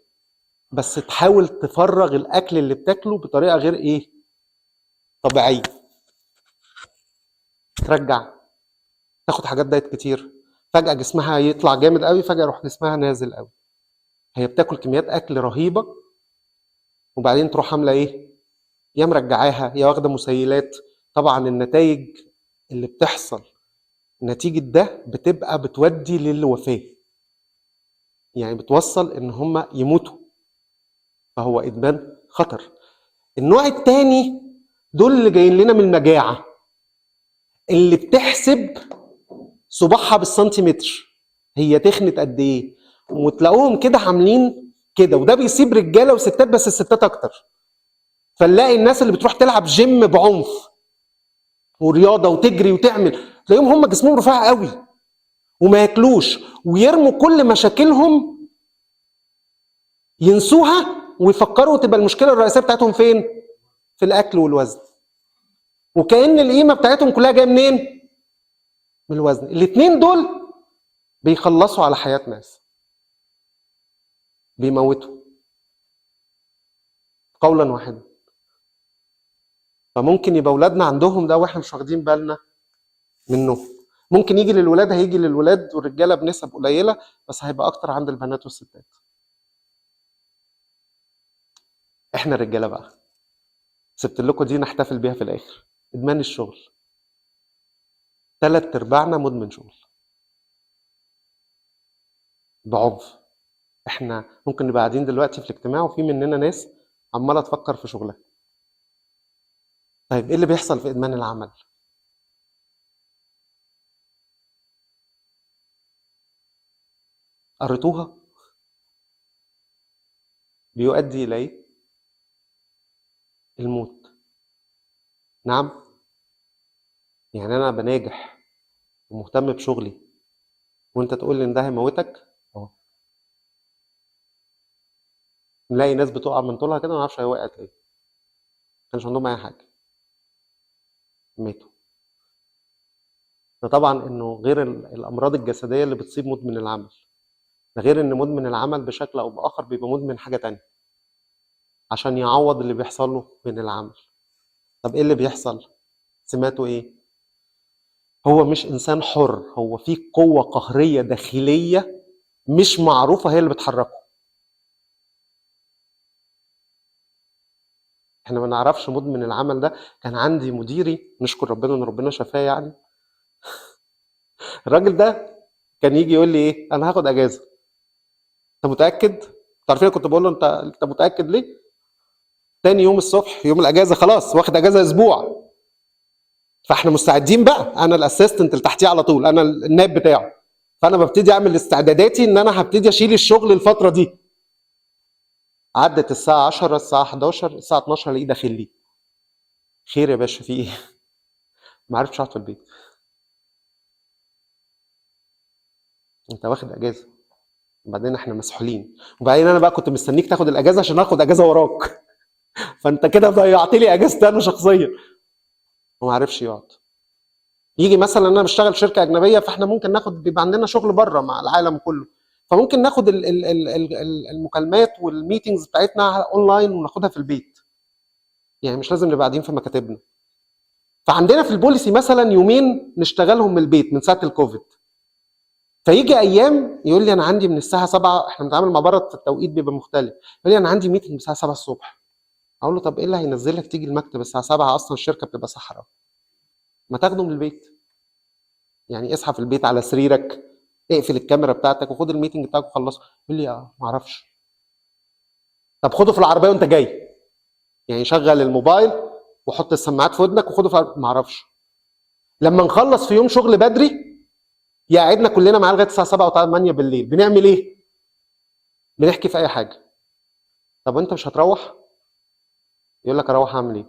بس تحاول تفرغ الاكل اللي بتاكله بطريقه غير ايه؟ طبيعيه. ترجع، تاخد حاجات دايت كتير، فجاه جسمها يطلع جامد قوي، فجاه يروح جسمها نازل قوي. هي بتاكل كميات اكل رهيبه وبعدين تروح عامله ايه؟ يا مرجعاها يا واخده مسيلات. طبعا النتائج اللي بتحصل نتيجه ده بتبقى بتودي للوفاه، يعني بتوصل ان هم يموتوا. فهو ادمان خطر. النوع الثاني دول اللي جايين لنا من المجاعه، اللي بتحسب صباعها بالسنتيمتر هي تخنت قد ايه، وتلاقوهم كده عاملين كده. وده بيسيب رجاله وستات، بس الستات اكتر. فنلاقي الناس اللي بتروح تلعب جيم بعنف ورياضه وتجري وتعمل، تلاقيهم هم جسمهم رفيع قوي وما ياكلوش ويرموا كل مشاكلهم، ينسوها ويفكروا تبقى المشكله الرئيسيه بتاعتهم فين؟ في الاكل والوزن. وكأن القيمه بتاعتهم كلها جايه منين؟ من الوزن. الاثنين دول بيخلصوا على حياه ناس، بيموتوا قولا واحدا. فممكن يبقى اولادنا عندهم ده واحنا مش واخدين بالنا منه. ممكن يجي للولاد، هيجي للولاد والرجاله بنسب قليله، بس هيبقى اكتر عند البنات والستات. احنا الرجاله بقى سبت لكم دي نحتفل بيها في الاخر. ادمان الشغل، 3/4 مدمن شغل بعنف. احنا ممكن نبقى قاعدين دلوقتي في الاجتماع وفي مننا ناس عماله تفكر في شغلها. طيب ايه اللي بيحصل في ادمان العمل؟ قريتوها؟ بيؤدي الى ايه؟ الموت. نعم. يعني انا بناجح ومهتم بشغلي وانت تقول لي ان ده هيموتك؟ اه. نلاقي ناس بتقع من طولها كده ما نعرفش هي وقعت ليه، ما كانش عندهم اي حاجه، ماتوا. ده طبعا انه غير الامراض الجسديه اللي بتصيب مدمن العمل، ده غير ان مدمن العمل بشكل او باخر بيبقى مدمن حاجه تانية عشان يعوض اللي بيحصل له من العمل. طب ايه اللي بيحصل؟ سماته ايه؟ هو مش انسان حر، هو في قوه قهريه داخليه مش معروفه هي اللي بتحركه. احنا ما نعرفش مدمن العمل ده. كان عندي مديري، نشكر ربنا ان ربنا شفاه يعني. الراجل ده كان يجي يقول لي ايه، انا هاخد اجازه. انت متاكد؟ تعرفين كنت بقول له انت متاكد ليه؟ تاني يوم الصبح يوم الاجازه، خلاص واخد اجازه اسبوع، فاحنا مستعدين بقى. انا الاسيستنت اللي تحتيه على طول، انا النائب بتاعه، فانا ببتدي اعمل استعداداتي ان انا هبتدي اشيل الشغل الفتره دي. عدت الساعه 10، الساعه 11، الساعه 12 الاقيه داخل لي. خير يا باشا، في ايه؟ ما عرفتش اقعد في البيت. انت واخد اجازه، وبعدين احنا مسحولين، وبعدين انا بقى كنت مستنيك تاخد الاجازه عشان اخد اجازه وراك. فانت كده ضيعت لي اجازتي انا شخصيا. وما عرفش يقعد. يجي مثلا انا بشتغل في شركه اجنبيه، فاحنا ممكن ناخد، بيبقى عندنا شغل بره مع العالم كله، فممكن ناخد المكالمات والميتنجز بتاعتنا اونلاين وناخدها في البيت، يعني مش لازم نبقى قاعدين في مكاتبنا. فعندنا في البوليسي مثلا يومين نشتغلهم من البيت من ساعه الكوفيد. فيجي ايام يقول لي انا عندي من الساعه 7، احنا بنتعامل مع بره التوقيت بيبقى مختلف، يقول لي انا عندي ميتنج الساعه 7 الصبح. اقول له طب ايه اللي هينزلك تيجي المكتب الساعه 7؟ اصلا الشركه بتبقى صحراء، ما تاخده من البيت. يعني اصحى في البيت على سريرك، اقفل الكاميرا بتاعتك وخد الميتنج بتاعك وخلصه. يقول لي ما اعرفش. طب خده في العربيه وانت جاي، يعني شغل الموبايل وحط السماعات في ودنك وخده في ما اعرفش. لما نخلص في يوم شغل بدري يقعدنا كلنا معاه لغايه الساعه 7 او 8 بالليل، بنعمل ايه؟ بنحكي في اي حاجه. طب وانت مش هتروح؟ يقول لك اروح اعمل ايه؟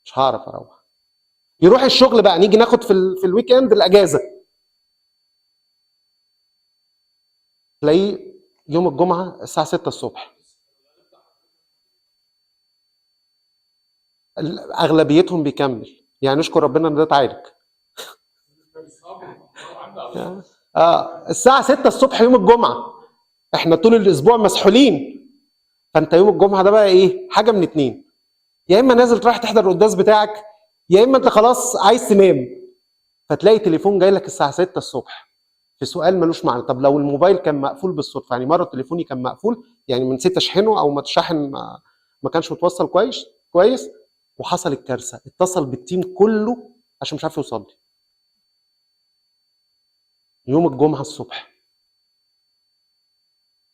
مش هعرف اروح. يروح الشغل بقى، نيجي ناخد في الويك اند الاجازه، تلاقيه يوم الجمعه الساعه 6 الصبح. اغلبيتهم بيكمل، يعني نشكر ربنا ان ده اتعارك. الساعه 6 الصبح يوم الجمعه، احنا طول الاسبوع مسحولين. فانت يوم الجمعه ده بقى ايه؟ حاجه من اتنين، يا اما نازل رايح تحضر القداس بتاعك، يا اما انت خلاص عايز تنام. فتلاقي تليفون جاي لك الساعه 6 الصبح في سؤال ملوش معنى. طب لو الموبايل كان مقفول بالصدفه، يعني مره تليفوني كان مقفول، يعني من نسيت اشحنه او ما تشحن، ما كانش متوصل كويس وحصل الكارثه، اتصل بالتيم كله عشان مش عارف يوصل لي يوم الجمعه الصبح.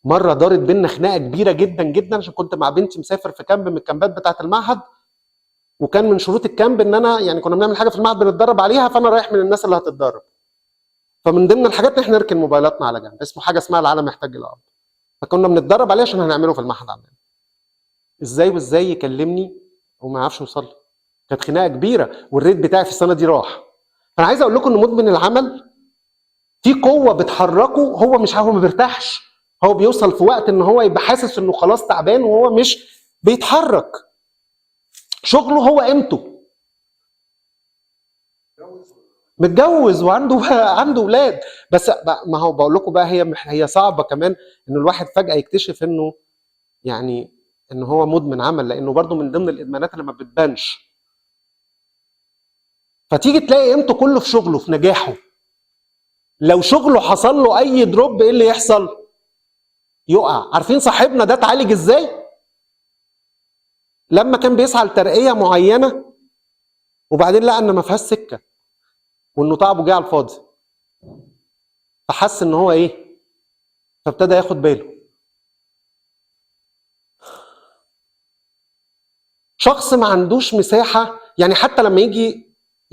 مره دارت بينا خناقه كبيره جدا جدا عشان كنت مع بنتي مسافر في كامب من الكامبات بتاعه المعهد، وكان من شروط الكامب ان انا يعني كنا بنعمل حاجه في المعهد بنتدرب عليها، فانا رايح من الناس اللي هتتدرب. فمن ضمن الحاجات ان احنا نركن موبايلاتنا على جنب، اسمه حاجه اسمها العالم يحتاج الى اب، فكنا بنتدرب عليه عشان هنعمله في المعهد عندنا. ازاي وازاي يكلمني وما يعرفش يوصل لي؟ كانت خناقه كبيره والريت بتاعي في السنه دي راح. فانا عايز اقول لكم ان مدمن العمل في قوه بتحركه، هو مش هو ما بيرتاحش، هو بيوصل في وقت ان هو يبقى حاسس انه خلاص تعبان وهو مش بيتحرك. شغله هو قيمته، متجوز وعنده عنده اولاد. بس ما هو بقول لكم بقى هي صعبه كمان ان الواحد فجاه يكتشف انه يعني ان هو مدمن عمل، لانه برضو من ضمن الادمانات اللي ما بتبانش. فتيجي تلاقي قيمته كله في شغله، في نجاحه. لو شغله حصل له اي دروب ايه اللي يحصل؟ يقع. عارفين صاحبنا ده اتعالج ازاي؟ لما كان بيسعى لترقيه معينه وبعدين لقى ان ما فيهاش سكه وانه تعبه جه على الفاضي، فحس ان هو ايه؟ فابتدى ياخد باله. شخص ما عندوش مساحه، يعني حتى لما يجي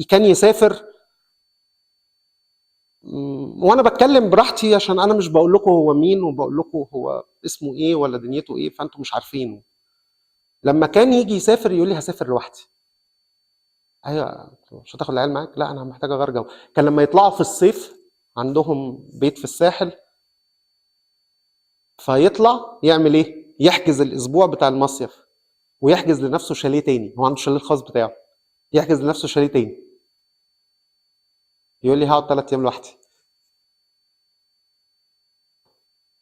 كان يسافر، وانا بتكلم براحتي عشان انا مش بقول لكم هو مين وبقول لكم هو اسمه ايه ولا دنيته ايه، فانتوا مش عارفينه. لما كان يجي يسافر يقول لي هسافر لوحدي. ايوه، مش هتاخد العيال معاك؟ لا انا محتاج اغير جو. كان لما يطلعوا في الصيف عندهم بيت في الساحل، فيطلع يعمل ايه؟ يحجز الاسبوع بتاع المصيف ويحجز لنفسه شاليه تاني. هو عنده شاليه الخاص بتاعه، يحجز لنفسه شاليه تاني. يقول لي هقعد 3 ايام لوحدي.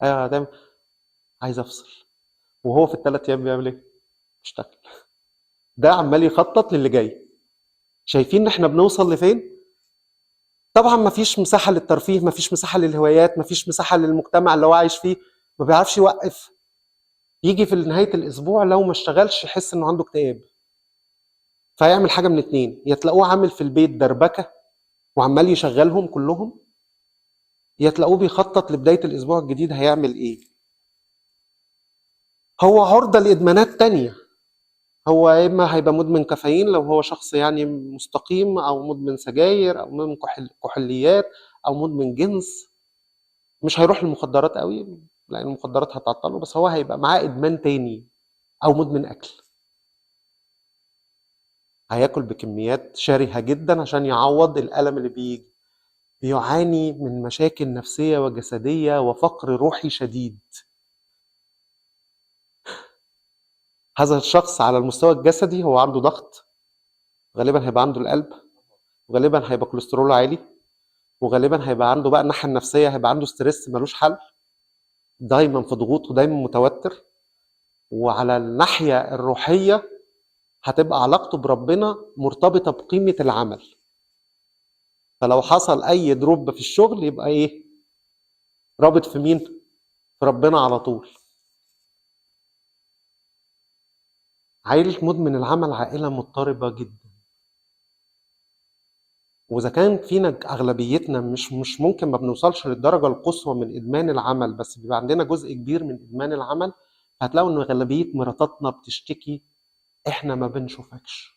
ايوه دايما عايز افصل. وهو في ال3 ايام بيعمل ايه؟ بيشتغل. ده عمال يخطط للي جاي. شايفين ان احنا بنوصل لفين؟ طبعا مفيش مساحه للترفيه، مفيش مساحه للهوايات، مفيش مساحه للمجتمع اللي هو عايش فيه. ما بيعرفش يوقف. يجي في نهايه الاسبوع لو ما اشتغلش يحس انه عنده اكتئاب. فيعمل حاجه من اتنين: يا تلاقوه عامل في البيت دربكه وعمال يشغلهم كلهم، يا تلاقوه بيخطط لبدايه الاسبوع الجديد هيعمل ايه. هو عرضه لادمانات تانية. هو اما هيبقى مدمن كافيين لو هو شخص يعني مستقيم، او مدمن سجاير، او مدمن كحوليات، او مدمن جنس. مش هيروح للمخدرات قوي لان المخدرات هتعطله، بس هو هيبقى معاه ادمان تاني. او مدمن اكل، هياكل بكميات شرهه جدا عشان يعوض الالم اللي بيجي. بيعاني من مشاكل نفسيه وجسديه وفقر روحي شديد. هذا الشخص على المستوى الجسدي هو عنده ضغط، غالبا هيبقى عنده القلب، وغالبا هيبقى كوليسترول عالي، وغالبا هيبقى عنده بقى الناحيه النفسيه، هيبقى عنده ستريس ملوش حل، دايما في ضغوط ودايما متوتر. وعلى الناحيه الروحيه هتبقى علاقته بربنا مرتبطه بقيمه العمل. فلو حصل اي دروب في الشغل يبقى ايه؟ رابط في مين؟ في ربنا على طول. عائله مدمن العمل عائله مضطربه جدا. واذا كان فينا اغلبيتنا مش ممكن ما بنوصلش للدرجه القصوى من ادمان العمل، بس بيبقى عندنا جزء كبير من ادمان العمل، هتلاقوا ان غالبيه مراتاتنا بتشتكي: احنا ما بنشوفكش،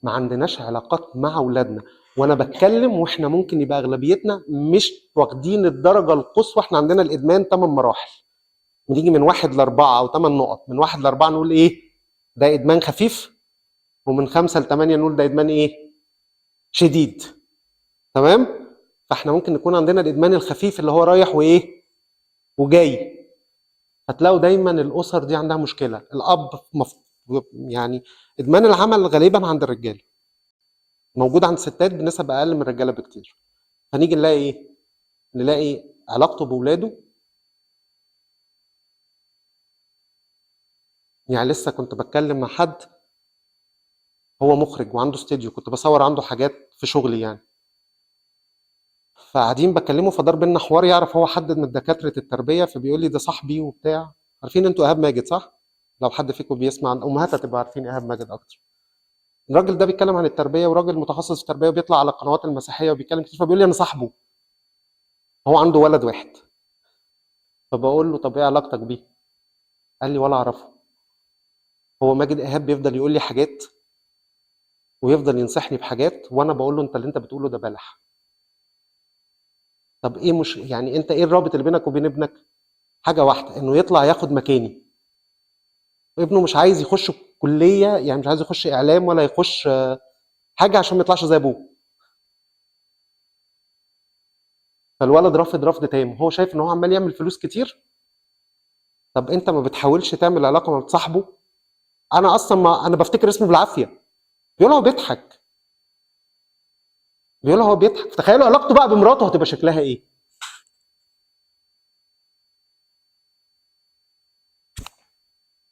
ما عندناش علاقات مع اولادنا. وانا بتكلم واحنا ممكن يبقى اغلبيتنا مش واخدين الدرجه القصوى. احنا عندنا الادمان 8 مراحل، بنيجي من 1 ل4 او 8 نقط. من 1 ل4 نقول ايه؟ ده ادمان خفيف. ومن 5 ل8 نقول ده ادمان ايه؟ شديد. تمام؟ فاحنا ممكن نكون عندنا الادمان الخفيف اللي هو رايح وايه؟ وجاي. هتلاقوا دايما الاسر دي عندها مشكله. الاب يعني ادمان العمل غالبا عند الرجاله، موجود عند الستات بنسب اقل من الرجاله بكتير. هنيجي نلاقي ايه؟ نلاقي علاقته باولاده. يعني لسه كنت بتكلم مع حد هو مخرج وعنده استوديو، كنت بصور عنده حاجات في شغلي يعني. فقاعدين بكلمه فدار بينا حوار، يعرف هو حد من دكاتره التربيه، فبيقول لي ده صاحبي وبتاع. عارفين انتوا ايهاب ماجد صح؟ لو حد فيكم بيسمع عن امهات هتبقى عارفين ايهاب ماجد اكتر. الراجل ده بيتكلم عن التربيه وراجل متخصص في التربيه وبيطلع على القنوات المسيحيه وبيتكلم كتير. فبيقول لي انا صاحبه، هو عنده ولد واحد. فبقول له طب ايه علاقتك بيه؟ قال لي ولا اعرفه. هو ماجد ايهاب بيفضل يقول لي حاجات ويفضل ينصحني بحاجات، وانا بقول له انت اللي انت بتقوله ده بلح. طب ايه مش يعني انت ايه الرابط اللي بينك وبين ابنك؟ حاجه واحده، انه يطلع ياخد مكاني. ابنه مش عايز يخش كليه، يعني مش عايز يخش اعلام ولا يخش حاجه عشان ما يطلعش زي ابوه. فالولد رافض رفض تام. هو شايف ان هو عمال يعمل فلوس كتير. طب انت ما بتحاولش تعمل علاقه مع صاحبه؟ انا اصلا ما انا بفتكر اسمه بالعافيه. بيقول هو بيضحك. بيقول هو بيضحك. تخيلوا علاقته بقى بمراته هتبقى شكلها ايه؟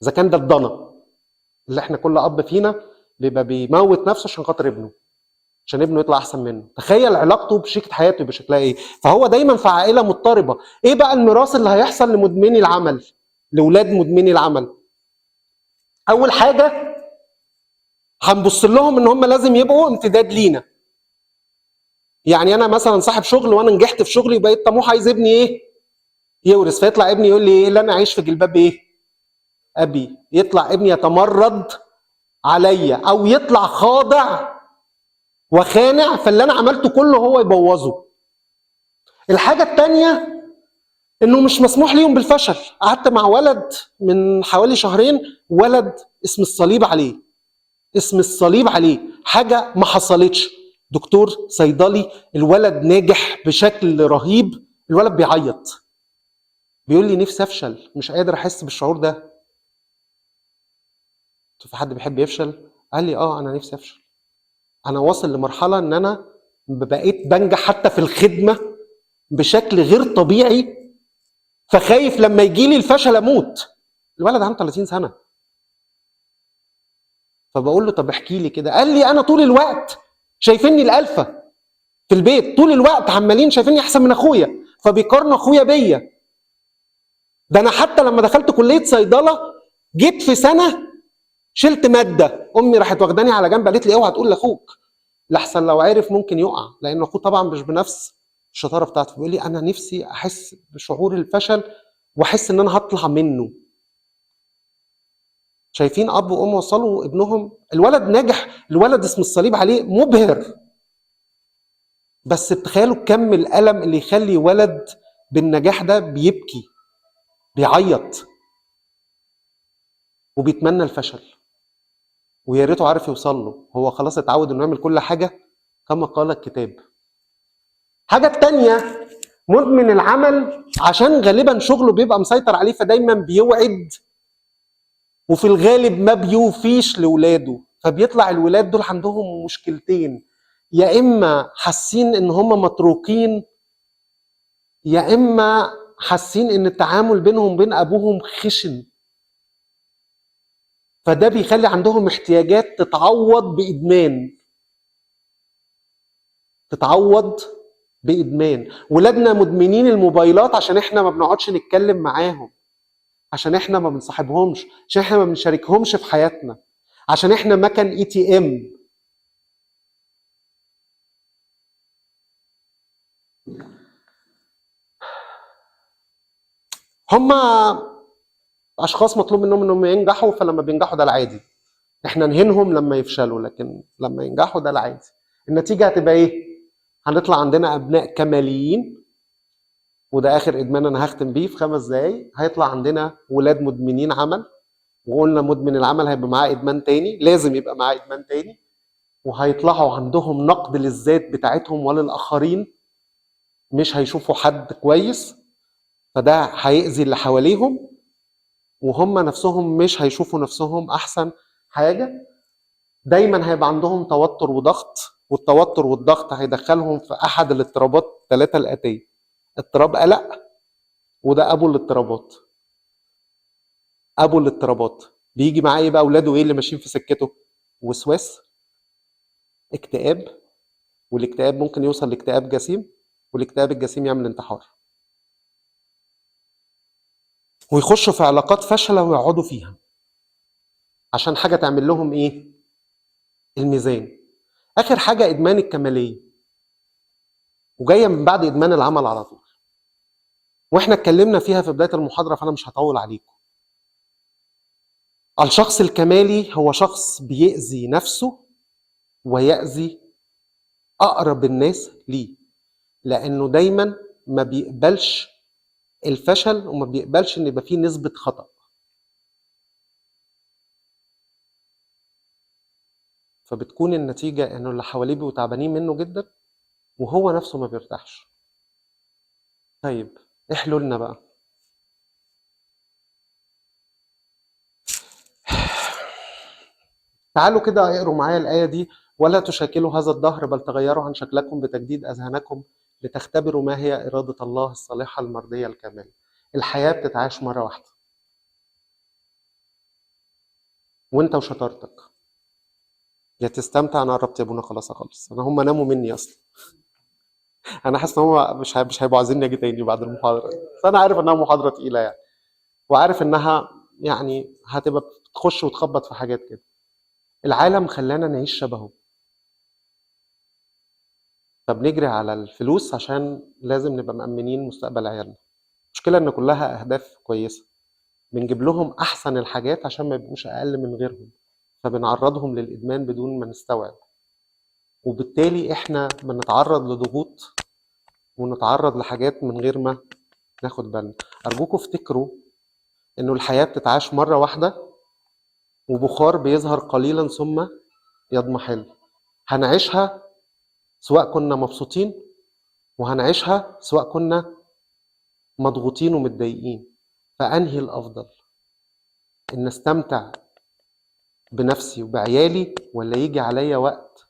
اذا كان ده الضنا اللي احنا كل اب فينا بيبقى بيموت نفسه عشان خاطر ابنه، عشان ابنه يطلع احسن منه. تخيل علاقته بشريكة حياته بشكلها ايه. فهو دايما في عائله مضطربه. ايه بقى الميراث اللي هيحصل لمدمني العمل، لاولاد مدمني العمل؟ اول حاجه هنبص لهم ان هم لازم يبقوا امتداد لينا. يعني انا مثلا صاحب شغل وانا نجحت في شغلي وبقيت طموح، عايز ابني ايه؟ يورث. فيطلع ابني يقول لي ايه اللي انا عايش في جلباب ايه؟ ابي. يطلع ابني يتمرد عليا او يطلع خاضع وخانع، فاللي انا عملته كله هو يبوظه. الحاجه الثانيه انه مش مسموح ليهم بالفشل. قعدت مع ولد من حوالي شهرين، ولد اسم الصليب عليه، اسم الصليب عليه، حاجه ما حصلتش. دكتور صيدلي، الولد ناجح بشكل رهيب، الولد بيعيط بيقول لي نفسي افشل، مش قادر احس بالشعور ده. في حد بيحب يفشل؟ قال لي انا نفسي افشل. انا واصل لمرحله ان انا بقيت بنجح حتى في الخدمه بشكل غير طبيعي، فخايف لما يجي لي الفشل اموت. الولد عنده 30 سنه. فبقول له طب احكي لي كده. قال لي انا طول الوقت شايفيني الالفه في البيت، طول الوقت عمالين شايفيني احسن من اخويا، فبيقارنوا اخويا بيا. ده انا حتى لما دخلت كليه صيدله جيت في سنه شلت ماده، امي راحت واخداني على جنب قالت لي اوعى تقول لاخوك لحسن لو عرف ممكن يقع، لان اخوه طبعا مش بنفس الشطاره بتاعته. بيقول لي انا نفسي احس بشعور الفشل واحس ان انا هطلع منه. شايفين اب وام وصلوا ابنهم، الولد ناجح، الولد اسم الصليب عليه مبهر، بس تخيلوا كم الالم اللي يخلي ولد بالنجاح ده بيبكي بيعيط وبيتمنى الفشل، ويا ريته عارف يوصل له. هو خلاص اتعود انه يعمل كل حاجه كما قال الكتاب. حاجه التانية، مدمن العمل عشان غالبا شغله بيبقى مسيطر عليه، فدايما بيوعد وفي الغالب ما بيوفيش لاولاده. فبيطلع الولاد دول عندهم مشكلتين، يا اما حاسين ان هم متروكين، يا اما حاسين ان التعامل بينهم وبين ابوهم خشن. فده بيخلي عندهم احتياجات تتعوض بادمان، تتعوض بادمان. ولادنا مدمنين الموبايلات عشان احنا ما بنقعدش نتكلم معاهم، عشان احنا ما بنصاحبهمش، عشان احنا ما بنشاركهمش في حياتنا، عشان احنا مكان ATM. هم اشخاص مطلوب منهم انهم ينجحوا، فلما بينجحوا ده العادي. احنا نهينهم لما يفشلوا، لكن لما ينجحوا ده العادي. النتيجه هتبقى ايه؟ هنطلع عندنا ابناء كماليين، وده اخر ادمان انا هختم بيه في 5 دقايق. هيطلع عندنا ولاد مدمنين عمل، وقلنا مدمن العمل هيبقى معاه ادمان تاني، لازم يبقى معاه ادمان تاني. وهيطلعوا عندهم نقد للذات بتاعتهم وللاخرين، مش هيشوفوا حد كويس، فده هيأذي اللي حواليهم، وهم نفسهم مش هيشوفوا نفسهم احسن حاجه. دايما هيبقى عندهم توتر وضغط، والتوتر والضغط هيدخلهم في احد الاضطرابات 3 الاتيه: اضطراب قلق، وده ابو الاضطرابات. ابو الاضطرابات بيجي معاه ايه بقى؟ اولاده ايه اللي ماشيين في سكته؟ وسواس، اكتئاب، والاكتئاب ممكن يوصل لاكتئاب جسيم، والاكتئاب الجسيم يعمل انتحار، ويخشوا في علاقات فاشله ويقعدوا فيها عشان حاجه تعمل لهم ايه؟ الميزان. اخر حاجه ادمان الكماليه، وجايه من بعد ادمان العمل على طول، واحنا اتكلمنا فيها في بدايه المحاضره فانا مش هطول عليكم. الشخص الكمالي هو شخص بيأذي نفسه ويأذي اقرب الناس ليه، لانه دايما ما بيقبلش الفشل وما بيقبلش ان يبقى فيه نسبه خطأ. فبتكون النتيجه انه اللي حواليه بيبقوا تعبانين منه جدا، وهو نفسه ما بيرتاحش. طيب ايه حلولنا بقى؟ تعالوا كده اقروا معايا الآية دي: ولا تشاكلوا هذا الدهر بل تغيروا عن شكلكم بتجديد أذهانكم لتختبروا ما هي إرادة الله الصالحة المرضية الكاملة. الحياة بتتعاش مرة واحدة، وانت وشطارتك. يا تستمتع. انا قربت يا ابونا خلاص اخلص. انا هم ناموا مني اصلا. انا حاسس ان هم مش هيبقوا عايزين اجي تاني بعد المحاضره دي. بس انا عارف انها محاضره تقيله يعني، وعارف انها يعني هتبقى بتخش وتخبط في حاجات كده. العالم خلانا نعيش شبهه، فبنجري على الفلوس عشان لازم نبقى مأمنين مستقبل عيالنا. المشكله ان كلها اهداف كويسه، بنجيب لهم احسن الحاجات عشان ما يبقوش اقل من غيرهم، فبنعرضهم للادمان بدون ما نستوعب، وبالتالي احنا بنتعرض لضغوط ونتعرض لحاجات من غير ما ناخد بالنا. ارجوكم افتكروا انه الحياه بتتعاش مره واحده، وبخار بيظهر قليلا ثم يضمحل. هنعيشها سواء كنا مبسوطين، وهنعيشها سواء كنا مضغوطين ومتضايقين. فانهي الافضل؟ ان استمتع بنفسي وبعيالي، ولا يجي عليا وقت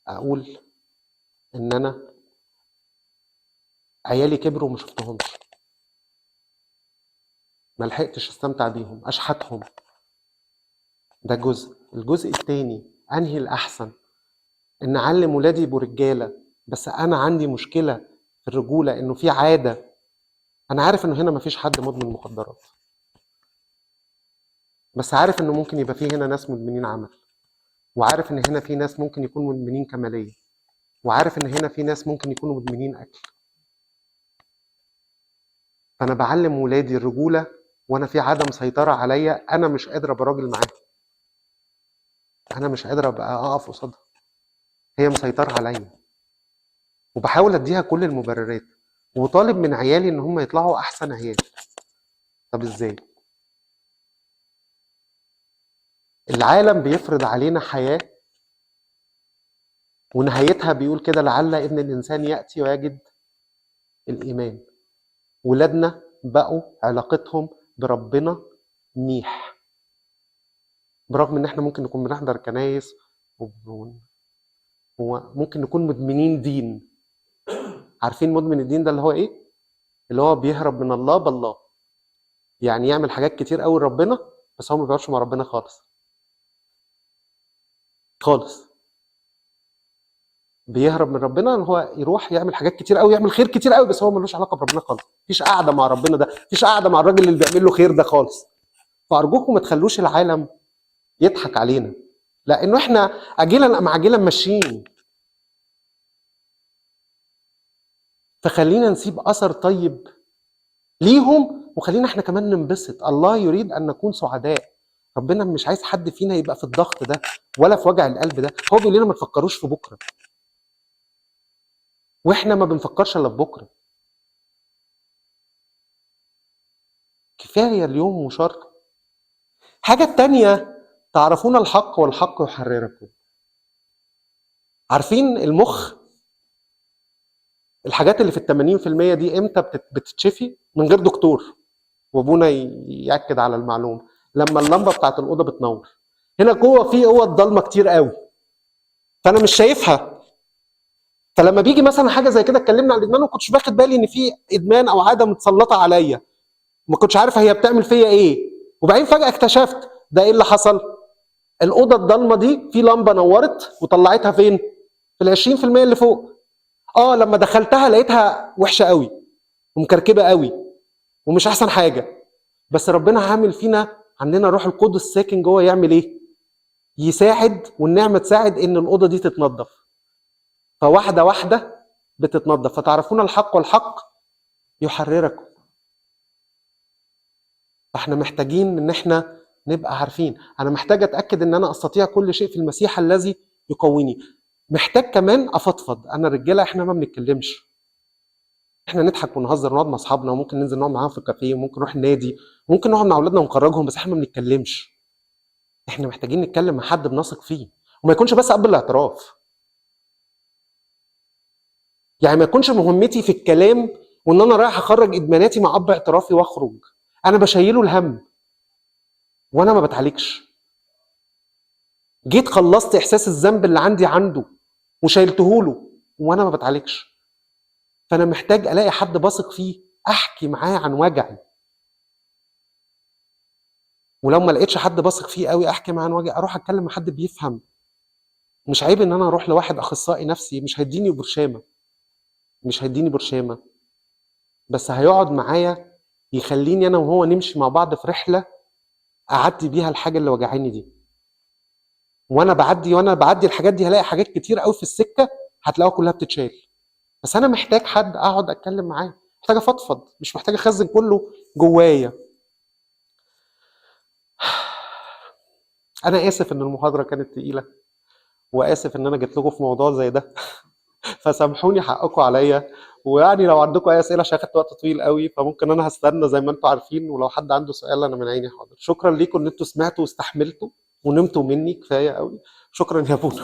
اقول ان انا عيالي كبروا وما شفتهمش، ما لحقتش استمتع بيهم، اشحتهم. ده الجزء التاني انهي الاحسن؟ ان اعلم ولادي يبقوا رجاله، بس انا عندي مشكله في الرجوله انه في عاده. انا عارف انه هنا مفيش حد مدمن مخدرات، بس عارف انه ممكن يبقى فيه هنا ناس مدمنين عمل، وعارف ان هنا في ناس ممكن يكونوا مدمنين كماليه، وعارف ان هنا في ناس ممكن يكونوا مدمنين اكل. فانا بعلم ولادي الرجوله وانا في عاده مسيطره عليا، انا مش قادر ابقى راجل معاها، انا مش قادر ابقى اقف قصادها، هي مسيطره عليا، وبحاول اديها كل المبررات، وطالب من عيالي ان هم يطلعوا احسن عيال. طب ازاي؟ العالم بيفرض علينا حياه، ونهايتها بيقول كده: لعل ابن الانسان ياتي ويجد الايمان. ولادنا بقوا علاقتهم بربنا ميح، برغم ان احنا ممكن نكون بنحضر كنايس وممكن نكون مدمنين دين. عارفين مدمن الدين ده اللي هو ايه؟ اللي هو بيهرب من الله بالله، يعني يعمل حاجات كتير قوي لربنا، بس هو ما بيقعدش مع ربنا خالص خالص. بيهرب من ربنا ان هو يروح يعمل حاجات كتير قوي، يعمل خير كتير قوي، بس هو ملوش علاقه بربنا خالص. مفيش قاعده مع ربنا ده، مفيش قاعده مع الراجل اللي بيعمل له خير ده خالص. فارجوكم ما تخلوش العالم يضحك علينا، لانه احنا اجلا ام عاجلا ماشيين. فخلينا نسيب اثر طيب ليهم، وخلينا احنا كمان ننبسط. الله يريد ان نكون سعداء. ربنا مش عايز حد فينا يبقى في الضغط ده ولا في وجع القلب ده. هو بيقول لنا ما تفكروش في بكره، واحنا ما بنفكرش الا في بكره. كفايه اليوم وشر. حاجه التانية: تعرفون الحق والحق يحرركم. عارفين المخ الحاجات اللي في ال80% دي امتى بتتشفي من غير دكتور؟ وابونا ياكد على المعلومه: لما اللمبه بتاعت الاوضه بتنور. هنا جوه في اوض ضلمه كتير قوي، فانا مش شايفها. فلما بيجي مثلا حاجه زي كده، اتكلمنا عن الادمان وما كنتش باخد بالي ان في ادمان او عاده متسلطه عليا، ما كنتش عارف هي بتعمل فيا ايه. وبعدين فجاه اكتشفت ده ايه اللي حصل. الاوضه الضلمه دي في لمبه نورت وطلعتها فين؟ في ال20% اللي فوق. لما دخلتها لقيتها وحشه قوي ومكركبه قوي ومش احسن حاجه. بس ربنا عامل فينا، عندنا روح القدس ساكن جوه، يعمل ايه؟ يساعد، والنعمه تساعد ان الاوضه دي تتنظف. فواحده واحده بتتنظف. فتعرفون الحق والحق يحرركم. فاحنا محتاجين ان احنا نبقى عارفين. انا محتاج اتاكد ان انا استطيع كل شيء في المسيح الذي يقويني. محتاج كمان افضفض. انا الرجاله احنا ما بنتكلمش، احنا نضحك ونهزر ونقعد مع اصحابنا، وممكن ننزل نقعد معاهم في الكافيه، وممكن نروح النادي، وممكن نقعد مع اولادنا ونخرجهم، بس احنا ما بنتكلمش. احنا محتاجين نتكلم مع حد بنثق فيه، وما يكونش بس قبل الاعتراف. يعني ما يكونش مهمتي في الكلام وان انا رايح اخرج ادماناتي مع اب اعترافي واخرج انا بشيله الهم وانا ما بتعالجش. جيت خلصت احساس الذنب اللي عندي عنده وشيلته له وانا ما بتعالجش. فانا محتاج الاقي حد بثق فيه احكي معاه عن وجعي. ولو ما لقيتش حد بثق فيه قوي احكي معاه عن وجعي، اروح اتكلم مع حد بيفهم مش عيب ان انا اروح لواحد اخصائي نفسي، مش هيديني برشامه، بس هيقعد معايا يخليني انا وهو نمشي مع بعض في رحله اعدي بيها الحاجه اللي وجعاني دي. وانا بعدي الحاجات دي هلاقي حاجات كتير قوي في السكه هتلاقوها كلها بتتشال. بس انا محتاج حد اقعد اتكلم معاه، محتاج افضفض، مش محتاج اخزن كله جوايا. انا اسف ان المحاضره كانت تقيله، واسف ان انا جيت لكم في موضوع زي ده فسامحوني، حقكم عليا. ويعني لو عندكم اي اسئله، عشان اخدت وقت طويل قوي، فممكن انا هستنى زي ما انتم عارفين، ولو حد عنده سؤال انا من عيني حاضر. شكرا ليكم ان انتم سمعتوا واستحملتوا ونمتوا مني كفايه قوي. شكرا يا بونا.